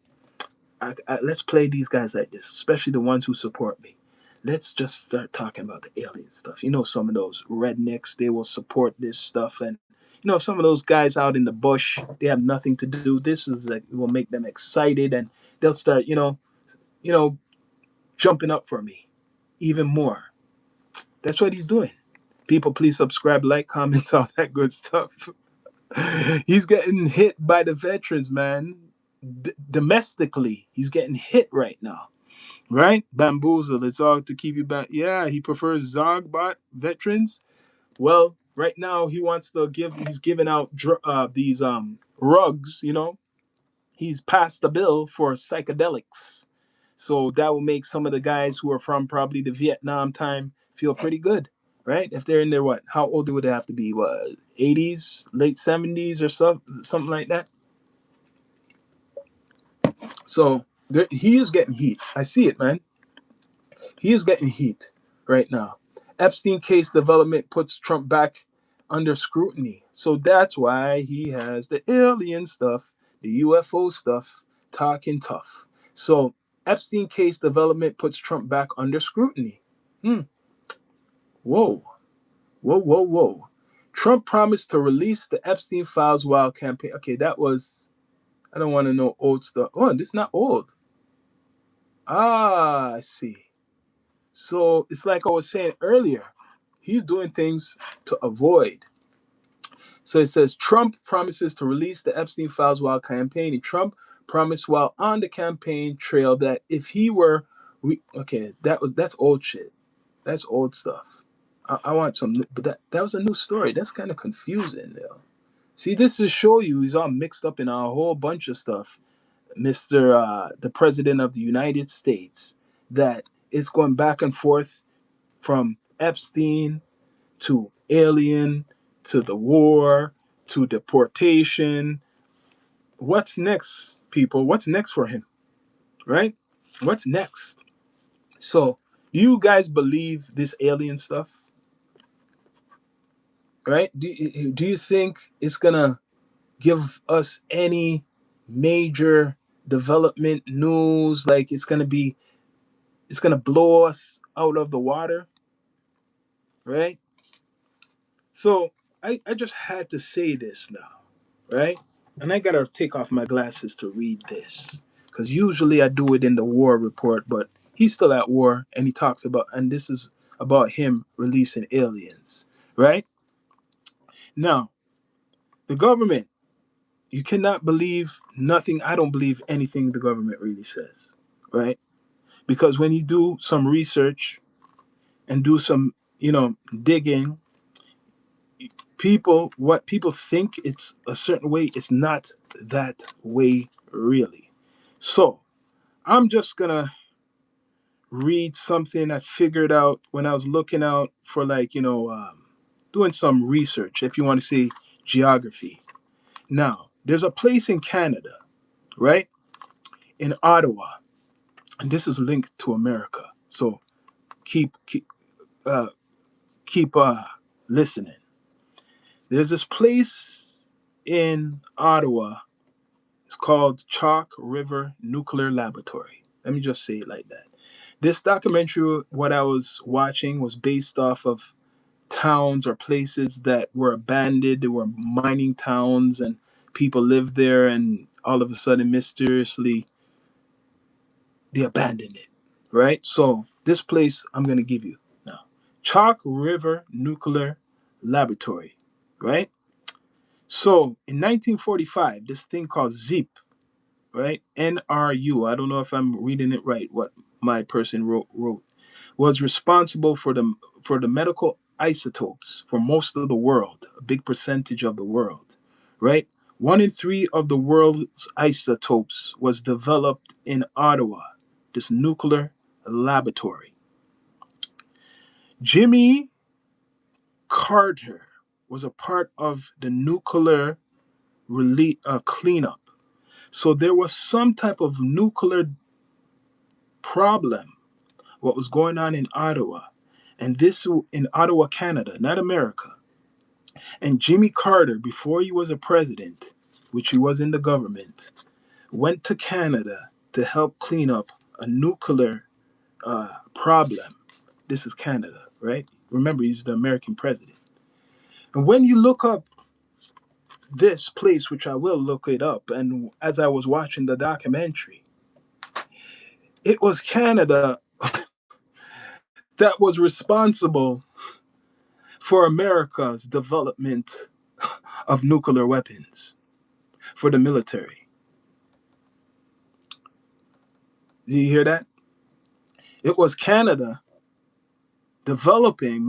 Let's play these guys like this, especially the ones who support me. Let's just start talking about the alien stuff. Some of those rednecks, they will support this stuff. And, some of those guys out in the bush, they have nothing to do. This is like, it will make them excited and they'll start, jumping up for me even more. That's what he's doing. People, please subscribe, like, comment, all that good stuff. He's getting hit by the veterans, man. Domestically, he's getting hit right now. Right? Bamboozle. It's all to keep you back. Yeah, he prefers Zogbot veterans. Well, right now he's giving out these rugs, He's passed the bill for psychedelics. So that will make some of the guys who are from probably the Vietnam time feel pretty good, right? If they're in their what? How old would they have to be? What, 80s, late 70s or something like that? So he is getting heat. I see it, man. He is getting heat right now. Epstein case development puts Trump back under scrutiny. So that's why he has the alien stuff, the UFO stuff, talking tough. So Epstein case development puts Trump back under scrutiny. Hmm. Whoa. Whoa, whoa, whoa. Trump promised to release the Epstein files while campaign. Okay, that was, I don't want to know old stuff. Oh, this is not old. Ah, I see. So it's like I was saying earlier, he's doing things to avoid. So it says Trump promises to release the Epstein files while campaigning. Trump promised while on the campaign trail that if he were, okay, that's old shit. That's old stuff. I want some, but that was a new story. That's kind of confusing, though. See, this to show you he's all mixed up in a whole bunch of stuff, Mister the President of the United States. That it's going back and forth from Epstein to alien to the war to deportation. What's next, people? What's next for him, right? What's next? So, you guys believe this alien stuff, right? Do you think it's gonna give us any major development news? Like it's gonna blow us out of the water, right? So I just had to say this now, right? And I gotta take off my glasses to read this. Because usually I do it in the war report, but he's still at war and he talks about, and this is about him releasing aliens, right? Now, the government, you cannot believe nothing. I don't believe anything the government really says, right? Because when you do some research and do some, digging, what people think it's a certain way, it's not that way really. So I'm just gonna read something I figured out when I was looking out for, like, doing some research, if you want to say geography. Now, there's a place in Canada, right, in Ottawa, and this is linked to America. So keep uh, keep listening. There's this place in Ottawa. It's called Chalk River Nuclear Laboratory. Let me just say it like that. This documentary, what I was watching, was based off of towns or places that were abandoned. They were mining towns, and people lived there, and all of a sudden, mysteriously, they abandoned it. Right? So this place I'm gonna give you now. Chalk River Nuclear Laboratory. Right? So in 1945, this thing called ZEEP, right? NRU. I don't know if I'm reading it right. What my person wrote was responsible for the medical isotopes for most of the world, a big percentage of the world, right? 1 in 3 of the world's isotopes was developed in Ottawa, this nuclear laboratory. Jimmy Carter was a part of the nuclear cleanup. So there was some type of nuclear problem, what was going on in Ottawa, and this in Ottawa, Canada, not America. And Jimmy Carter, before he was a president, which he was in the government, went to Canada to help clean up a nuclear problem. This is Canada, right? Remember, he's the American president. And when you look up this place, which I will look it up, and as I was watching the documentary, it was Canada that was responsible for America's development of nuclear weapons for the military. Do you hear that? It was Canada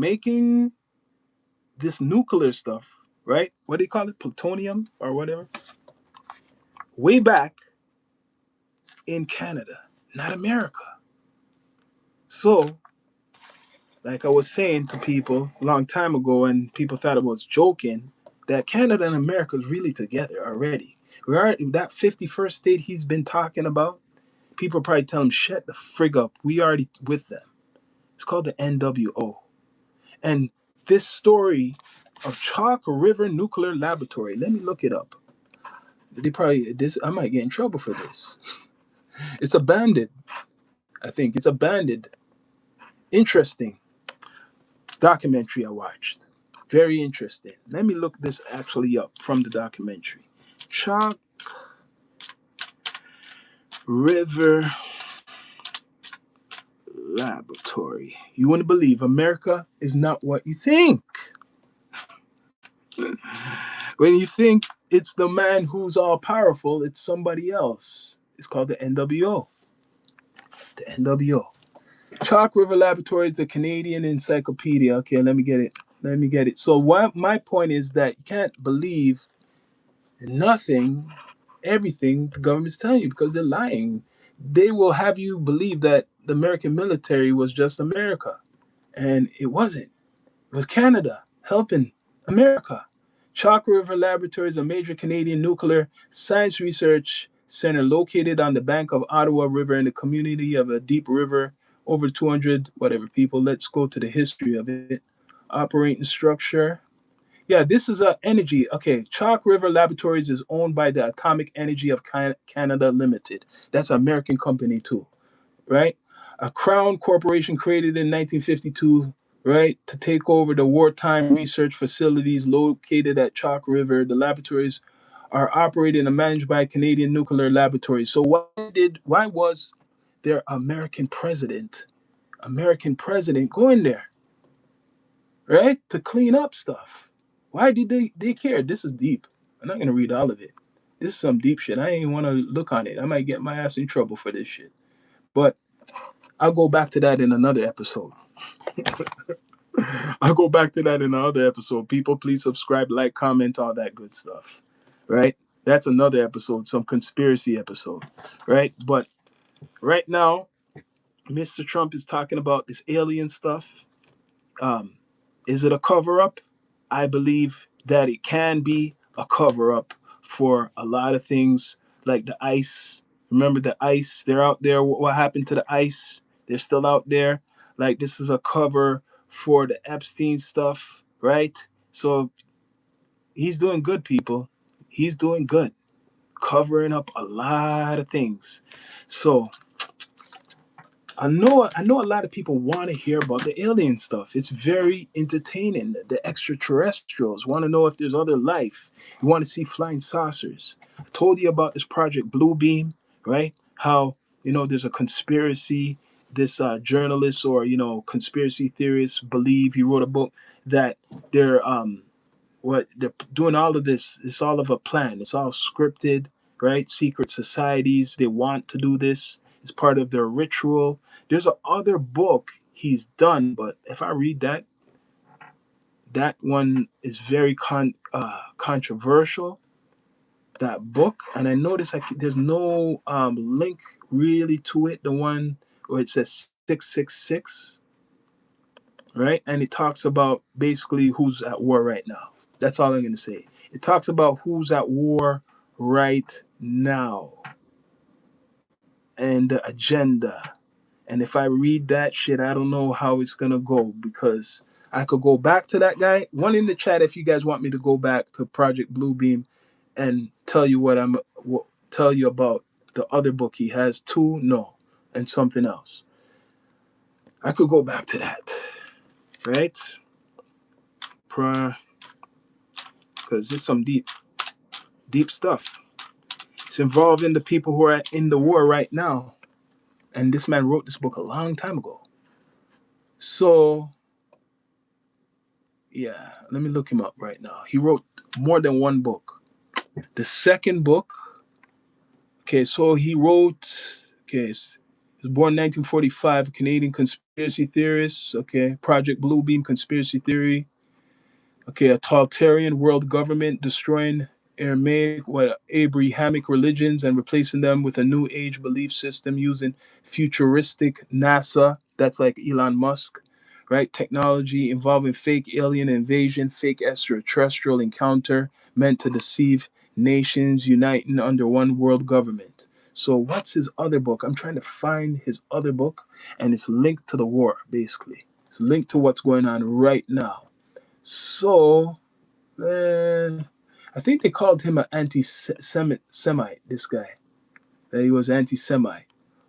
making this nuclear stuff, right? What do you call it? Plutonium or whatever? Way back in Canada, not America. So, like I was saying to people a long time ago, and people thought I was joking, that Canada and America is really together already. We are that 51st state he's been talking about. People probably tell him, shut the frig up. We already with them. It's called the NWO. And this story of Chalk River Nuclear Laboratory, let me look it up. They probably, this, I might get in trouble for this. It's abandoned. I think it's abandoned. Interesting documentary I watched. Very interesting. Let me look this actually up from the documentary. Chalk River Laboratory. You wouldn't believe America is not what you think. When you think it's the man who's all powerful, it's somebody else. It's called the NWO. The NWO. Chalk River Laboratory is a Canadian encyclopedia. Okay, let me get it. Let me get it. So what my point is that you can't believe nothing, everything the government's telling you because they're lying. They will have you believe that the American military was just America. And it wasn't. It was Canada helping America. Chalk River Laboratory is a major Canadian nuclear science research center located on the bank of Ottawa River in the community of a deep river, over 200 whatever people. Let's go to the history of it. Operating structure. Yeah, this is a energy. Okay, Chalk River Laboratories is owned by the Atomic Energy of Canada Limited. That's an American company too, right? A crown corporation created in 1952, right, to take over the wartime research facilities located at Chalk River. The laboratories are operated and managed by Canadian Nuclear Laboratories. So why was their American president going there, right, to clean up stuff? Why did they care? This is deep. I'm not going to read all of it. This is some deep shit. I ain't even want to look on it. I might get my ass in trouble for this shit. But I'll go back to that in another episode. I'll go back to that in another episode. People, please subscribe, like, comment, all that good stuff. Right? That's another episode, some conspiracy episode. Right? But right now, Mr. Trump is talking about this alien stuff. Um, is it a cover up? I believe that it can be a cover up for a lot of things like the ice. Remember the ice? They're out there. What happened to the ice? They're still out there. Like this is a cover for the Epstein stuff, right? So he's doing good, people. He's doing good, covering up a lot of things. So I know a lot of people want to hear about the alien stuff. It's very entertaining. The extraterrestrials want to know if there's other life. You want to see flying saucers. I told you about this project Bluebeam, right? How there's a conspiracy. This journalist or conspiracy theorists believe he wrote a book that they're doing all of this. It's all of a plan. It's all scripted, right? Secret societies. They want to do this. It's part of their ritual. There's a other book he's done, but if I read that one is very controversial. That book, and I noticed there's no link really to it. The one where it says 666, right? And it talks about basically who's at war right now. That's all I'm going to say. It talks about who's at war right now and the agenda. And if I read that shit, I don't know how it's going to go because I could go back to that guy. One in the chat if you guys want me to go back to Project Bluebeam and tell you tell you about the other book he has too. No, and something else. I could go back to that, right? Because it's some deep stuff. It's involving the people who are in the war right now. And this man wrote this book a long time ago. So, yeah, let me look him up right now. He wrote more than one book. The second book, okay, so he wrote, okay, he was born in 1945, Canadian conspiracy theorist, okay, Project Bluebeam conspiracy theory, okay, a totalitarian world government destroying Abrahamic religions and replacing them with a new age belief system using futuristic NASA. That's like Elon Musk, right? Technology involving fake alien invasion, fake extraterrestrial encounter meant to deceive nations uniting under one world government. So what's his other book? I'm trying to find his other book, and it's linked to the war, basically. It's linked to what's going on right now. So, I think they called him an anti-Semite, this guy. That he was anti-Semite.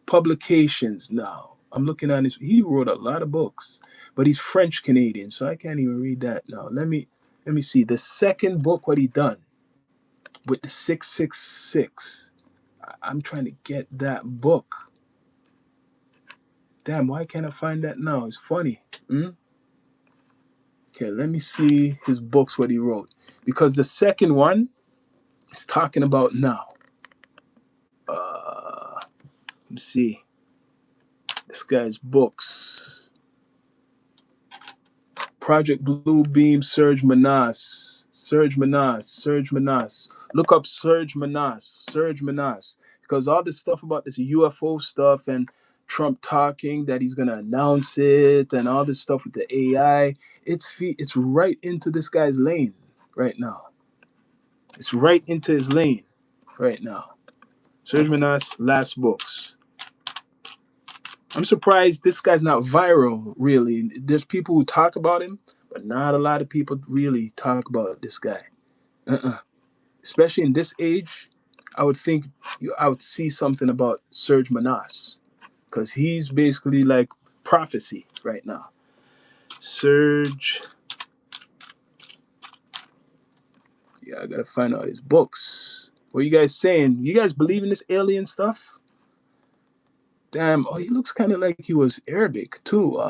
Publications now. I'm looking at his. He wrote a lot of books, but he's French Canadian, so I can't even read that now. Let me see the second book. What he done with the 666? I'm trying to get that book. Damn, why can't I find that now? It's funny. Hmm? Okay, let me see his books. What he wrote, because the second one is talking about now. Let me see this guy's books. Project Blue Beam, Serge Monast. Serge Monast. Serge Monast. Look up Serge Monast. Serge Monast. Because all this stuff about this UFO stuff and Trump talking that he's gonna announce it and all this stuff with the AI, it's right into this guy's lane right now. It's right into his lane right now. Serge Monast's last books. I'm surprised this guy's not viral, really. There's people who talk about him, but not a lot of people really talk about this guy. Uh-uh. Especially in this age, I would think I would see something about Serge Monast, because he's basically like prophecy right now. Serge, yeah, I gotta find out his books. What are you guys saying? You guys believe in this alien stuff? Damn, oh, he looks kind of like he was Arabic too.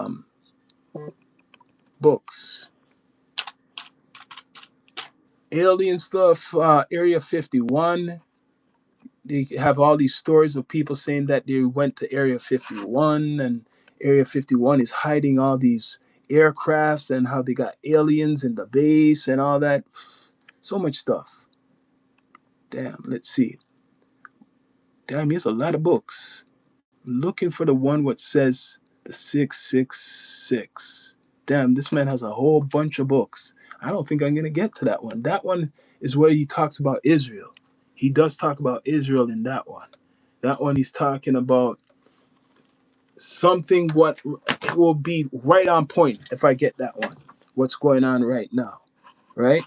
Books. Alien stuff, Area 51. They have all these stories of people saying that they went to Area 51 and Area 51 is hiding all these aircrafts and how they got aliens in the base and all that. So much stuff. Damn, let's see. Damn, he has a lot of books. I'm looking for the one what says the 666. Damn, this man has a whole bunch of books. I don't think I'm going to get to that one. That one is where he talks about Israel. He does talk about Israel in that one. That one he's talking about something what will be right on point if I get that one. What's going on right now, right?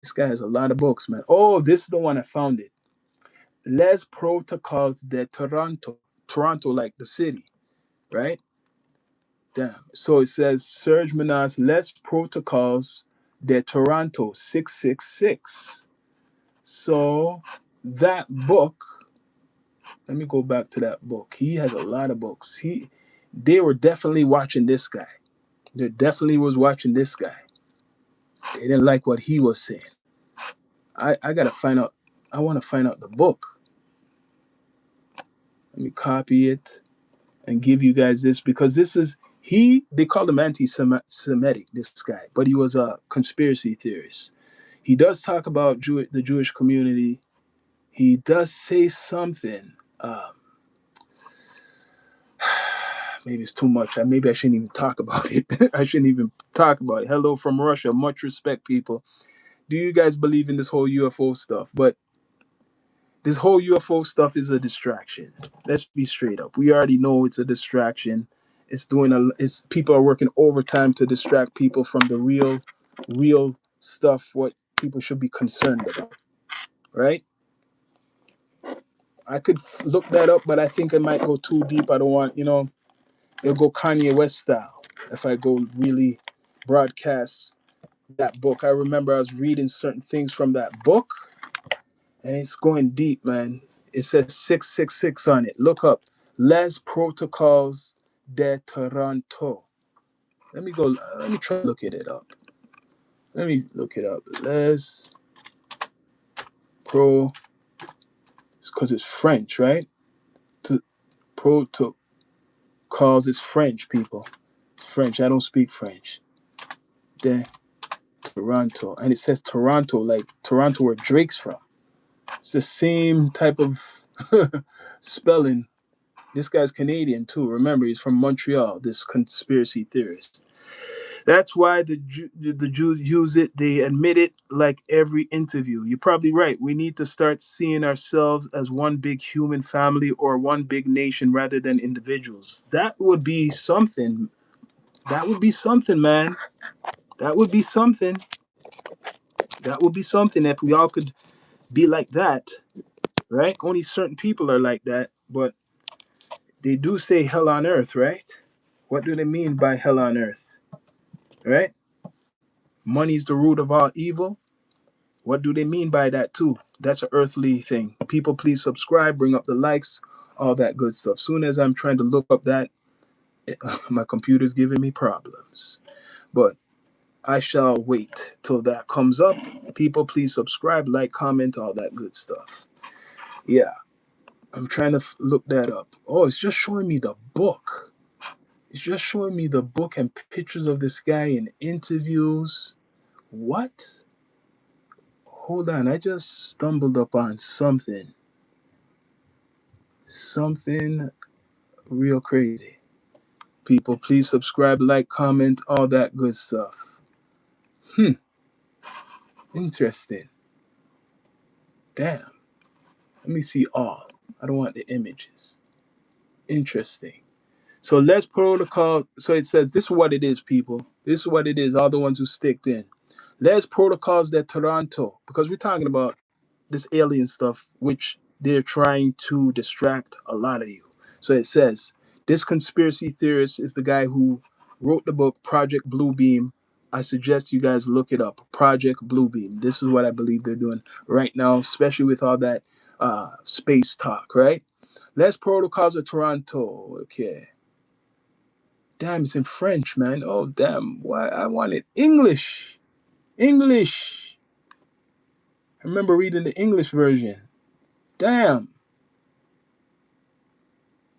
This guy has a lot of books, man. Oh, this is the one I found it. Les Protocols de Toronto. Toronto, like the city, right? Damn. So it says Serge Monast, Les Protocols de Toronto 666. So that book, let me go back to that book. He has a lot of books. They were definitely watching this guy. They definitely was watching this guy. They didn't like what he was saying. I gotta find out. I want to find out the book. Let me copy it and give you guys this, because this is they called him anti-Semitic, this guy, but he was a conspiracy theorist. He does talk about the Jewish community. He does say something. Maybe it's too much. Maybe I shouldn't even talk about it. I shouldn't even talk about it. Hello from Russia. Much respect, people. Do you guys believe in this whole UFO stuff? But this whole UFO stuff is a distraction. Let's be straight up. We already know it's a distraction. It's people are working overtime to distract people from the real stuff, what people should be concerned about, right? I could look that up, but I think I might go too deep. I don't want, it'll go Kanye West style if I go really broadcast that book. I remember I was reading certain things from that book, and it's going deep, man. It says 666 on it. Look up Les Protocols de Toronto. Let me go. Let me try to look it up. Let me look it up. Les Pro, because it's French, right? Protocols is French, people. It's French. I don't speak French. De Toronto, and it says Toronto, like Toronto, where Drake's from. It's the same type of spelling. This guy's Canadian too. Remember, he's from Montreal. This conspiracy theorist. That's why the Jews use it. They admit it like every interview. You're probably right. We need to start seeing ourselves as one big human family or one big nation rather than individuals. That would be something. That would be something, man. That would be something. That would be something if we all could be like that, right? Only certain people are like that, but They do say hell on earth, right? What do they mean by hell on earth? Right? Money's the root of all evil. What do they mean by that too? That's an earthly thing. People, please subscribe, bring up the likes, all that good stuff. Soon as I'm trying to look up that, my computer's giving me problems. But I shall wait till that comes up. People, please subscribe, like, comment, all that good stuff. Yeah, I'm trying to look that up. Oh, it's just showing me the book. It's just showing me the book and pictures of this guy in interviews. What? Hold on, I just stumbled upon something. Something real crazy. People, please subscribe, like, comment, all that good stuff. Interesting. Damn. Let me see all. I don't want the images. Interesting. So let's protocol. So it says this is what it is, people. This is what it is. All the ones who sticked in. Les protocols de Toronto, because we're talking about this alien stuff, which they're trying to distract a lot of you. So it says this conspiracy theorist is the guy who wrote the book Project Bluebeam. I suggest you guys look it up. Project Bluebeam. This is what I believe they're doing right now, especially with all that space talk, right? Les protocols of Toronto. Okay. Damn, it's in French, man. Oh, damn. Why I wanted English. English. I remember reading the English version. Damn.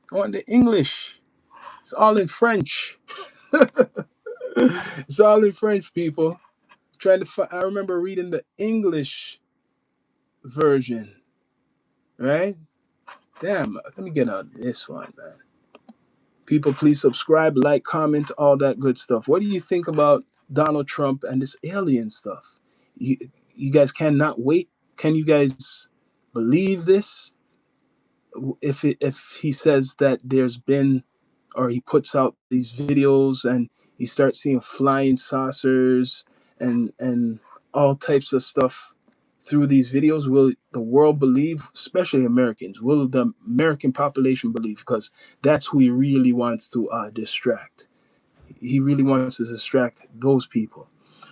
I want the English. It's all in French. It's all in French, people. Trying to I remember reading the English version, right? Damn. Let me get out this one, man. People, please subscribe, like, comment, all that good stuff. What do you think about Donald Trump and this alien stuff? You, you guys cannot wait. Can you guys believe this? If he says that there's been, or he puts out these videos and you start seeing flying saucers and all types of stuff through these videos, will the world believe, especially Americans, will the American population believe? Because that's who he really wants to distract. He really wants to distract those people,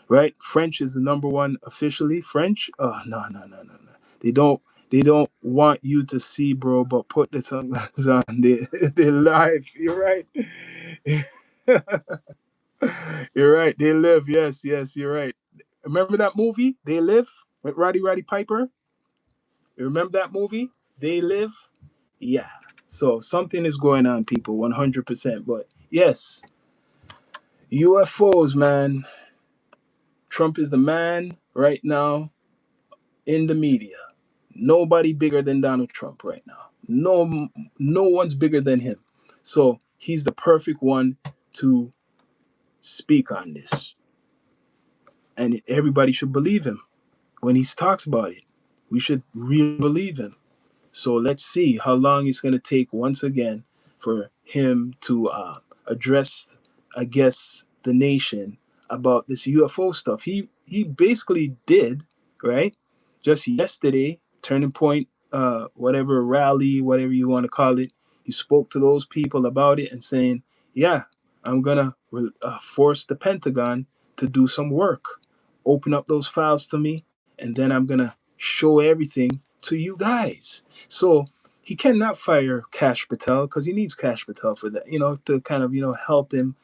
right? French is the number one officially. French? Oh, no, no, no, no, no. They don't. They don't want you to see, bro. But put the sunglasses on. They live. You're right. You're right. They live. Yes, yes. You're right. Remember that movie? They Live with Roddy Piper. You remember that movie? They Live. Yeah. So something is going on, people. 100%. But yes, UFOs, man. Trump is the man right now in the media. Nobody bigger than Donald Trump right now. No one's bigger than him. So he's the perfect one to speak on this. And everybody should believe him when he talks about it. We should really believe him. So let's see how long it's going to take once again for him to address, I guess, the nation about this UFO stuff. He basically did, right? Just yesterday, Turning Point, whatever rally, whatever you want to call it, he spoke to those people about it and saying, yeah, I'm going to force the Pentagon to do some work, open up those files to me, and then I'm going to show everything to you guys. So he cannot fire Cash Patel because he needs Cash Patel for that, to kind of, help him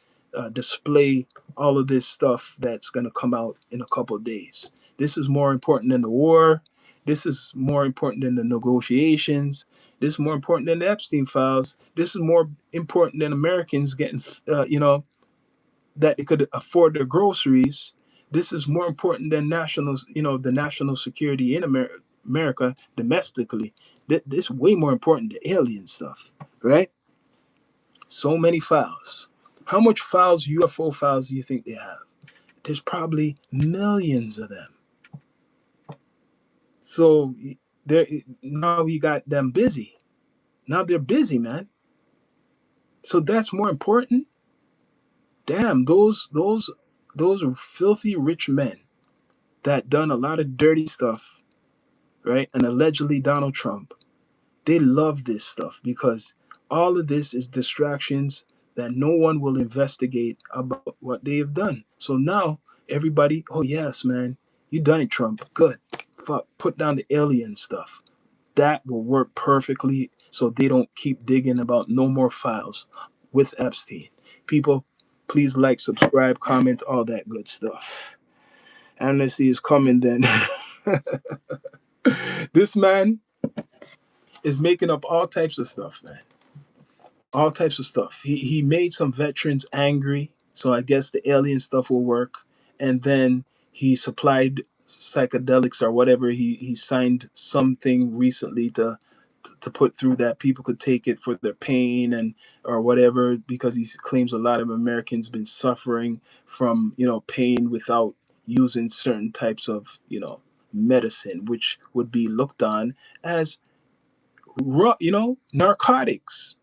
display all of this stuff that's going to come out in a couple of days. This is more important than the war. This is more important than the negotiations. This is more important than the Epstein files. This is more important than Americans getting, that they could afford their groceries. This is more important than the national security in America domestically. This is way more important than alien stuff, right? So many files. How much files, UFO files, do you think they have? There's probably millions of them. So now you got them busy. Now they're busy, man. So that's more important. Damn, those are filthy rich men that done a lot of dirty stuff, right? And allegedly Donald Trump, they love this stuff because All of this is distractions that no one will investigate about what they have done. So now everybody, oh yes, man, you done it, Trump. Good. Fuck, put down the alien stuff. That will work perfectly so they don't keep digging about no more files with Epstein. People, please like, subscribe, comment, all that good stuff. Amnesty is coming then. This man is making up all types of stuff, man. All types of stuff. He made some veterans angry, so I guess the alien stuff will work. And then he supplied psychedelics or whatever. He signed something recently to put through that people could take it for their pain and or whatever, because he claims a lot of Americans been suffering from pain without using certain types of medicine, which would be looked on as narcotics.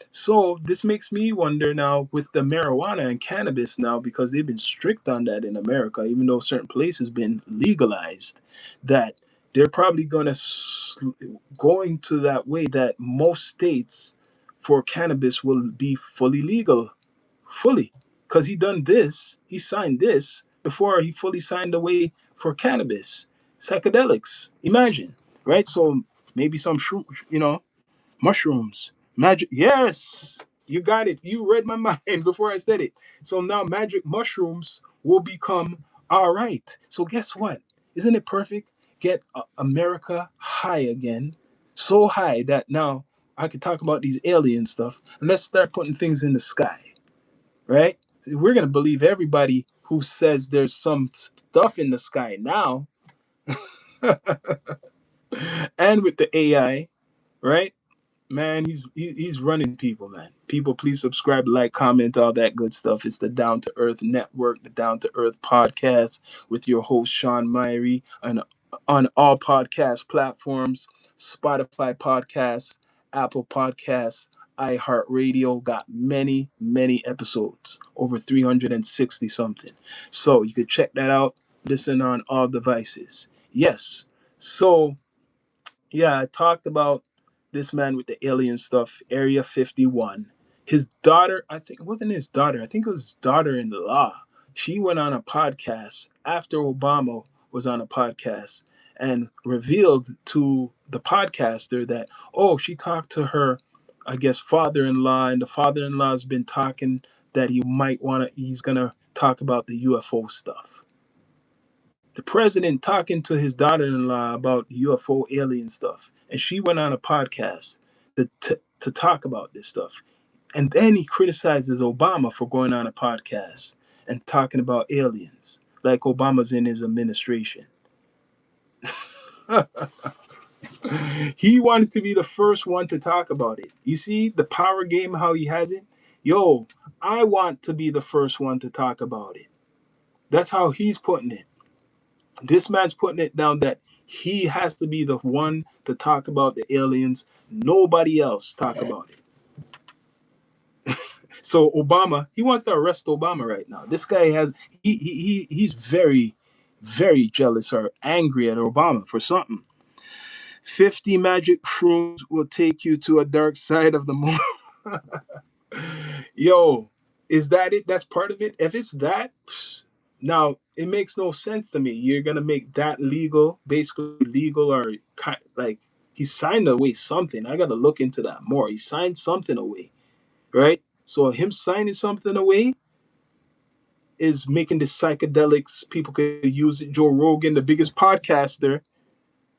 So this makes me wonder now with the marijuana and cannabis now, because they've been strict on that in America, even though certain places been legalized, that they're probably going to that way that most states for cannabis will be fully legal, fully, because he signed this before he fully signed away for cannabis, psychedelics. Imagine, right? So maybe some shroom, mushrooms. Magic. Yes, you got it. You read my mind before I said it. So now magic mushrooms will become all right. So guess what? Isn't it perfect? Get America high again. So high that now I could talk about these alien stuff. And let's start putting things in the sky, right? We're going to believe everybody who says there's some stuff in the sky now. And with the AI, right? Man, he's running people, man. People, please subscribe, like, comment, all that good stuff. It's the Down to Earth Network, the Down to Earth podcast with your host Sean Myrie, and on all podcast platforms, Spotify podcasts, Apple Podcasts, iHeartRadio. Got many, many episodes, over 360 something. So you could check that out. Listen on all devices. Yes. So yeah, I talked about this man with the alien stuff, Area 51. His daughter, I think it wasn't his daughter, I think it was his daughter in law. She went on a podcast after Obama was on a podcast and revealed to the podcaster that, oh, she talked to her, I guess, father in law, and the father in law's been talking that he's going to talk about the UFO stuff. The president talking to his daughter-in-law about UFO alien stuff, and she went on a podcast to talk about this stuff. And then he criticizes Obama for going on a podcast and talking about aliens, like Obama's in his administration. He wanted to be the first one to talk about it. You see the power game, how he has it? Yo, I want to be the first one to talk about it. That's how he's putting it. This man's putting it down that he has to be the one to talk about the aliens. Nobody else talk about it. So Obama, he wants to arrest Obama right now. This guy he's very, very jealous or angry at Obama for something. 50 magic shrooms will take you to a dark side of the moon. Yo, is that it? That's part of it? If it's that, now it makes no sense to me. You're gonna make that legal, basically legal, or like he signed away something. I gotta look into that more. He signed something away, right? So him signing something away is making the psychedelics people could use it. Joe Rogan, the biggest podcaster,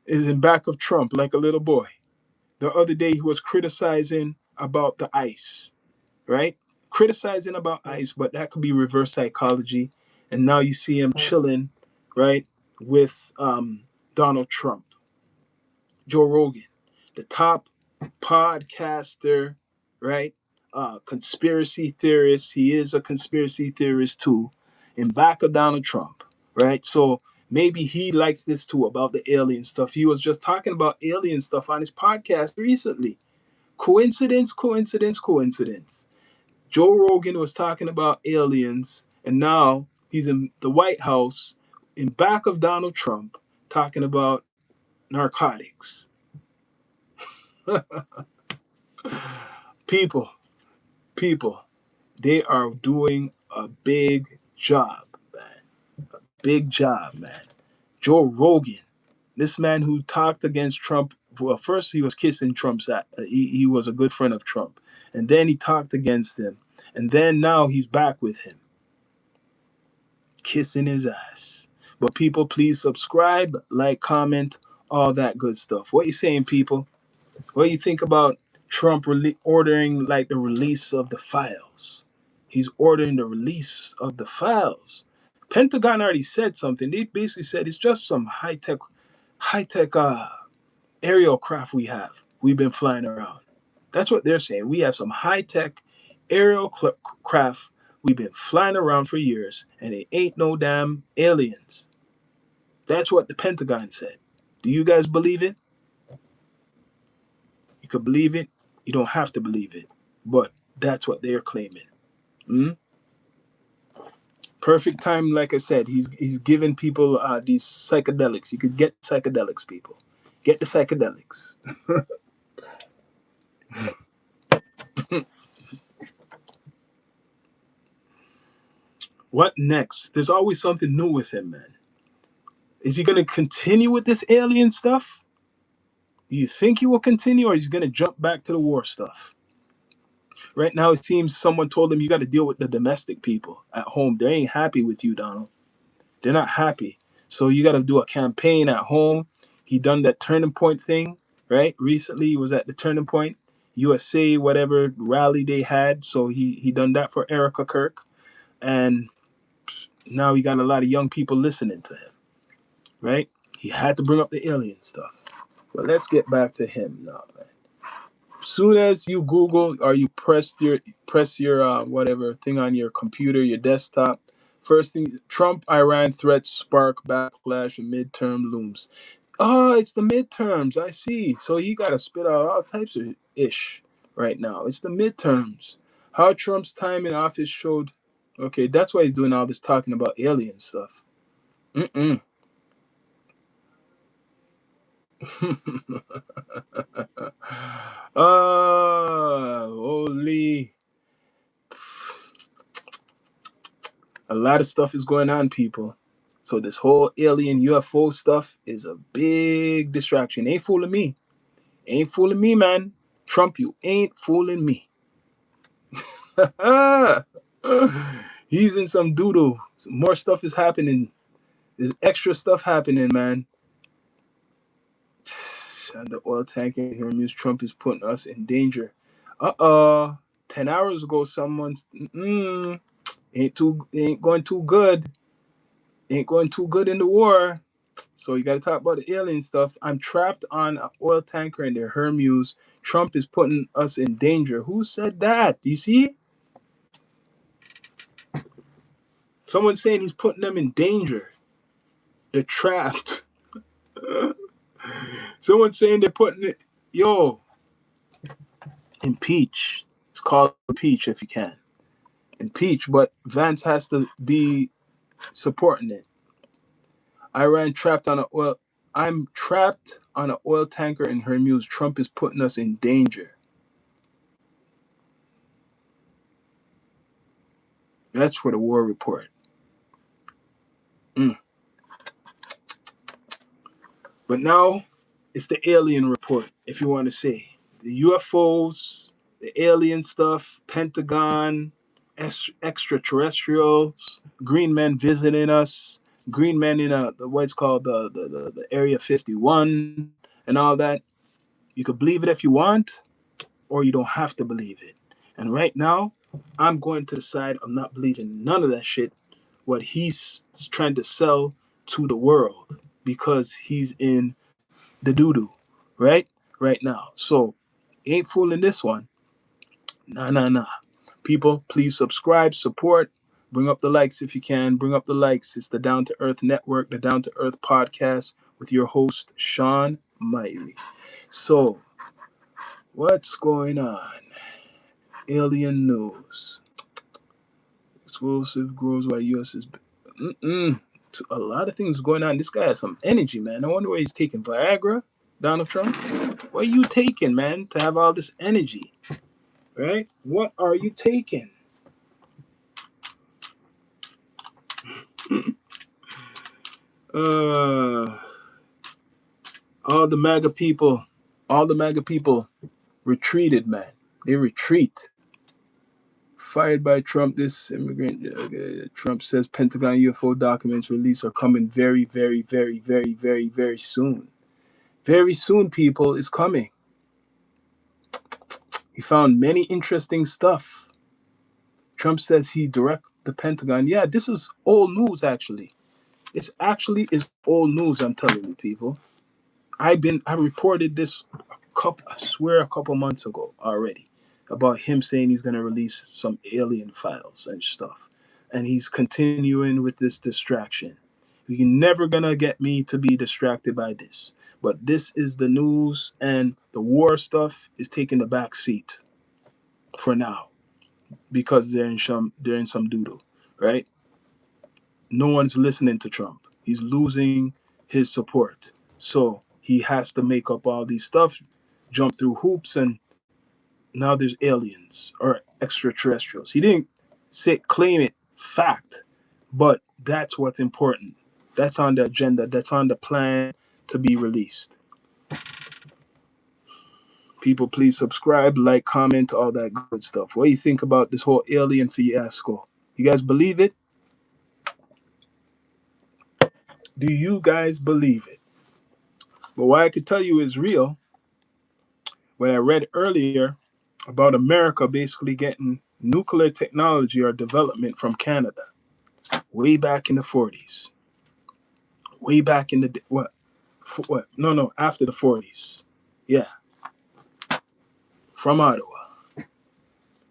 is in back of Trump like a little boy. The other day he was criticizing about the ice, right? Criticizing about ICE, but that could be reverse psychology. And now you see him chilling, right, with Donald Trump, Joe Rogan, the top podcaster, right? Conspiracy theorist. He is a conspiracy theorist too, in back of Donald Trump, right? So maybe he likes this too about the alien stuff. He was just talking about alien stuff on his podcast recently. Coincidence, coincidence, coincidence. Joe Rogan was talking about aliens, and now he's in the White House in back of Donald Trump talking about narcotics. People, people, they are doing a big job, man. Big job, man. Joe Rogan, this man who talked against Trump. Well, first he was kissing Trump's ass. He was a good friend of Trump. And then he talked against him. And then now he's back with him, kissing his ass. But people, please subscribe, like, comment, all that good stuff. What you saying, people? What do you think about Trump ordering like the release of the files? He's ordering the release of the files. Pentagon already said something. They basically said it's just some high tech aerial craft we've been flying around. That's what they're saying. We have some high tech aerial craft we've been flying around for years, and it ain't no damn aliens. That's what the Pentagon said. Do you guys believe it? You could believe it. You don't have to believe it. But that's what they're claiming. Mm? Perfect time, like I said. He's giving people these psychedelics. You could get psychedelics, people. Get the psychedelics. What next? There's always something new with him, man. Is he going to continue with this alien stuff? Do you think he will continue, or is he going to jump back to the war stuff? Right now, it seems someone told him you got to deal with the domestic people at home. They ain't happy with you, Donald. They're not happy. So you got to do a campaign at home. He done that Turning Point thing, right? Recently, he was at the Turning Point, USA, whatever rally they had. So he done that for Erica Kirk. And now he got a lot of young people listening to him, right? He had to bring up the alien stuff. But let's get back to him now, man. Soon as you Google or you press your whatever thing on your computer, your desktop, first thing, Trump Iran threats spark backlash and midterm looms. Oh, it's the midterms. I see. So you got to spit out all types of ish right now. It's the midterms. How Trump's time in office showed. Okay, that's why he's doing all this talking about alien stuff. Mm-mm. Holy. A lot of stuff is going on, people. So this whole alien UFO stuff is a big distraction. Ain't fooling me. Ain't fooling me, man. Trump, you ain't fooling me. He's in some doodle. Some more stuff is happening. There's extra stuff happening, man. And the oil tanker here means Trump is putting us in danger. 10 hours ago, someone's ain't going too good. Ain't going too good in the war. So you got to talk about the alien stuff. I'm trapped on an oil tanker and the Hermes. Trump is putting us in danger. Who said that? Do you see? Someone's saying he's putting them in danger. They're trapped. Someone's saying they're putting it. Yo, impeach. It's called impeach if you can. Impeach, but Vance has to be supporting it. Iran trapped on a oil. I'm trapped on an oil tanker in Hermes. Trump is putting us in danger. That's for the war report. But now it's the alien report, if you want to say. The UFOs, the alien stuff, Pentagon, extraterrestrials, green men visiting us, green men in what's called the Area 51 and all that. You could believe it if you want, or you don't have to believe it. And right now, I'm going to the side of not believing none of that shit, what he's trying to sell to the world, because he's in the doo-doo, right? Right now. So, ain't fooling this one. Nah. People, please subscribe, support, bring up the likes if you can. Bring up the likes. It's the Down to Earth Network, the Down to Earth Podcast with your host, Sean Myrie. So, what's going on? Alien news. Explosive grows while U.S. is... A lot of things going on. This guy has some energy, man. I wonder where he's taking Viagra, Donald Trump. What are you taking, man, to have all this energy? right? What are you taking? Uh, all the MAGA people, all the MAGA people retreated, man. They retreat. Fired by Trump, this immigrant. Trump says Pentagon UFO documents released are coming very, very, very, very, very, very soon. Very soon, people, it's coming. He found many interesting stuff. Trump says he direct the Pentagon. Yeah, this is old news, actually. It's actually is old news, I'm telling you, people. I reported this I swear a couple months ago already about him saying he's gonna release some alien files and stuff. And he's continuing with this distraction. You're never gonna get me to be distracted by this. But this is the news, and the war stuff is taking the back seat for now because they're in some doodle, right? No one's listening to Trump. He's losing his support. So he has to make up all these stuff, jump through hoops, and now there's aliens or extraterrestrials. He didn't say claim it fact, but that's what's important. That's on the agenda. That's on the plan to be released. People, please subscribe, like, comment, all that good stuff. What do you think about this whole alien fiasco? You guys believe it? Do you guys believe it? But what I could tell you is real. What I read earlier about America basically getting nuclear technology or development from Canada way back in the 40s. Way back in the what? No, after the 40s. Yeah, from Ottawa.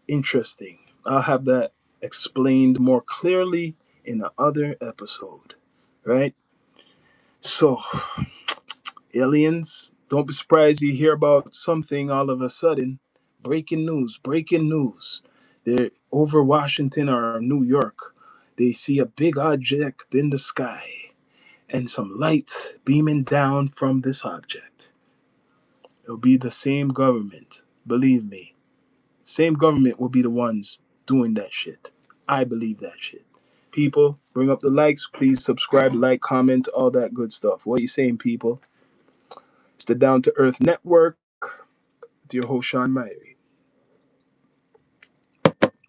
Interesting. I'll have that explained more clearly in the other episode, right? So, aliens, don't be surprised you hear about something all of a sudden. Breaking news, breaking news. They're over Washington or New York. They see a big object in the sky and some light beaming down from this object. It'll be the same government, believe me. Same government will be the ones doing that shit. I believe that shit. People, bring up the likes. Please subscribe, like, comment, all that good stuff. What are you saying, people? It's the Down to Earth Network with your host, Sean Myrie.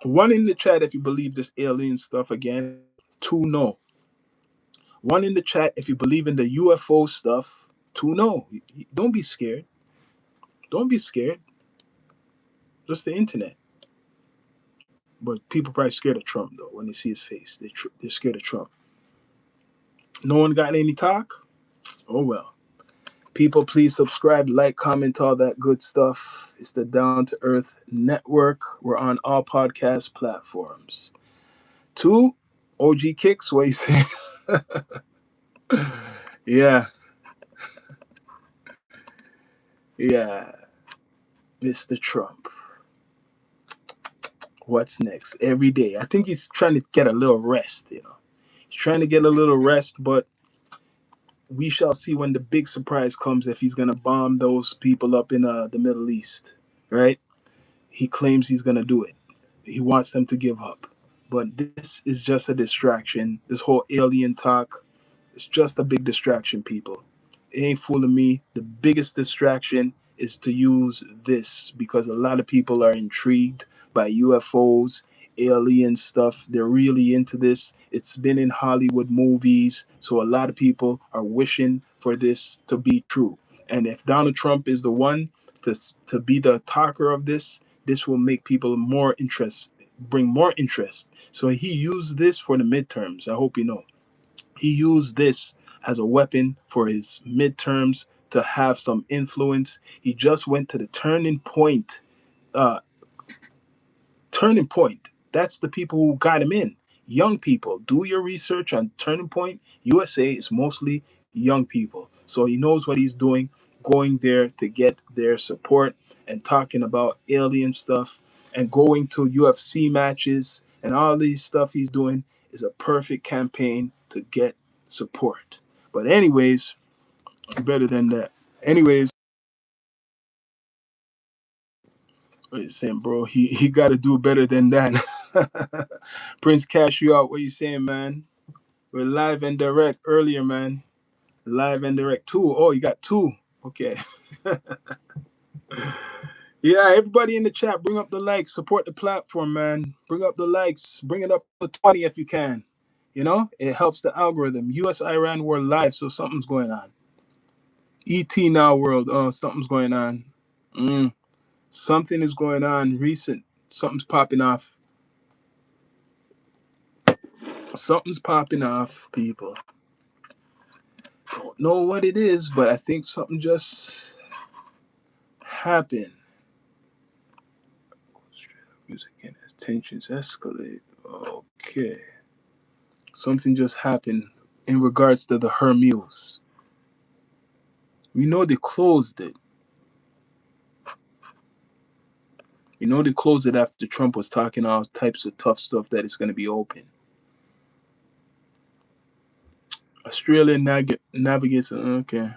One in the chat if you believe this alien stuff again. Two, no. One in the chat if you believe in the UFO stuff. Two, no. Don't be scared. Don't be scared. Just the internet. But people probably scared of Trump, though, when they see his face. They're scared of Trump. No one got any talk? Oh, well. People, please subscribe, like, comment, all that good stuff. It's the Down to Earth Network. We're on all podcast platforms. Two, OG Kicks, what you say? Yeah, yeah. Mr. Trump. What's next? Every day. I think he's trying to get a little rest, you know. He's trying to get a little rest, but we shall see when the big surprise comes if he's going to bomb those people up in the Middle East, right? He claims he's going to do it. He wants them to give up. But this is just a distraction. This whole alien talk, it's just a big distraction, people. It ain't fooling me. The biggest distraction is to use this because a lot of people are intrigued by UFOs, alien stuff. They're really into this. It's been in Hollywood movies. So a lot of people are wishing for this to be true. And if Donald Trump is the one to be the talker of this will make people more interest, bring more interest. So he used this for the midterms. I hope you know. He used this as a weapon for his midterms to have some influence. He just went to the turning point. Uh, Turning Point. That's the people who got him in. Young people. Do your research on Turning Point. USA is mostly young people. So he knows what he's doing, going there to get their support and talking about alien stuff and going to UFC matches and all these stuff he's doing is a perfect campaign to get support. But anyways, better than that. Anyways, What you saying, bro? He got to do better than that. Prince Cash, you out. What you saying, man? We're live and direct earlier, man. Live and direct two. Oh, you got two. Okay. Yeah, everybody in the chat, bring up the likes, support the platform, man. Bring up the likes, bring it up to 20 if you can. You know, it helps the algorithm. US Iran war live, so something's going on. ET now world, oh, something's going on. Something is going on recent. Something's popping off. Something's popping off, people. Don't know what it is, but I think something just happened. Music and as tensions escalate. Okay. Something just happened in regards to the Hermules. We know they closed it. We know they closed it after Trump was talking all types of tough stuff that it's going to be open. Australia navigates. Okay.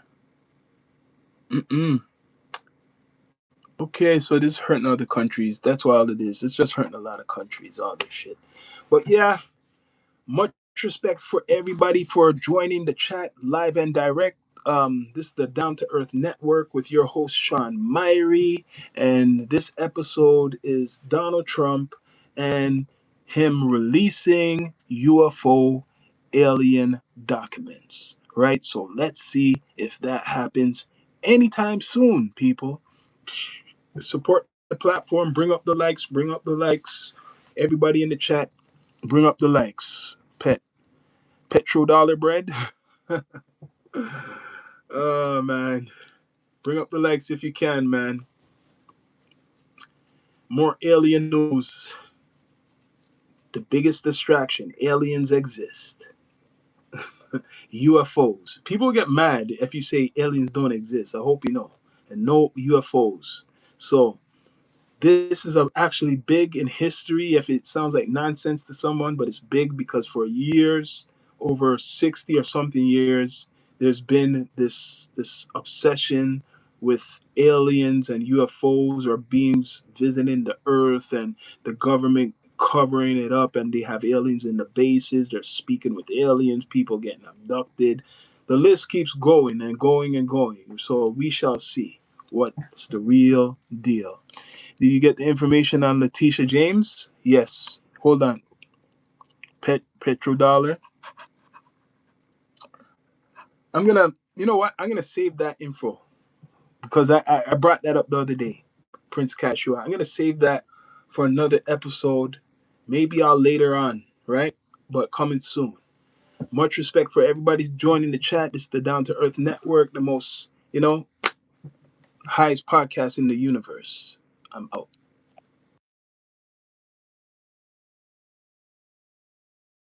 Okay, so this hurting other countries. That's why all it is. It's just hurting a lot of countries, all this shit. But yeah, much respect for everybody for joining the chat live and direct. This is the Down to Earth Network with your host Sean Myrie, and this episode is Donald Trump and him releasing UFO alien documents. Right, so let's see if that happens anytime soon, people. Support the platform. Bring up the likes. Bring up the likes. Everybody in the chat, bring up the likes. Petrodollar bread. Oh man, bring up the likes if you can, man. More alien news. The biggest distraction: aliens exist. UFOs. People get mad if you say aliens don't exist. I hope you know. And no UFOs. So this is actually big in history. If it sounds like nonsense to someone, but it's big because for years, over 60 or something years, there's been this obsession with aliens and UFOs or beings visiting the earth, and the government covering it up, and they have aliens in the bases. They're speaking with aliens, people getting abducted. The list keeps going and going and going. So we shall see what's the real deal. Did you get the information on Letitia James? Yes. Hold on. Petrodollar. You know what? I'm gonna save that info because I brought that up the other day. Prince Cashua. I'm gonna save that for another episode. Maybe I'll later on, right? But coming soon. Much respect for everybody joining the chat. This is the Down to Earth Network, the most, highest podcast in the universe. I'm out.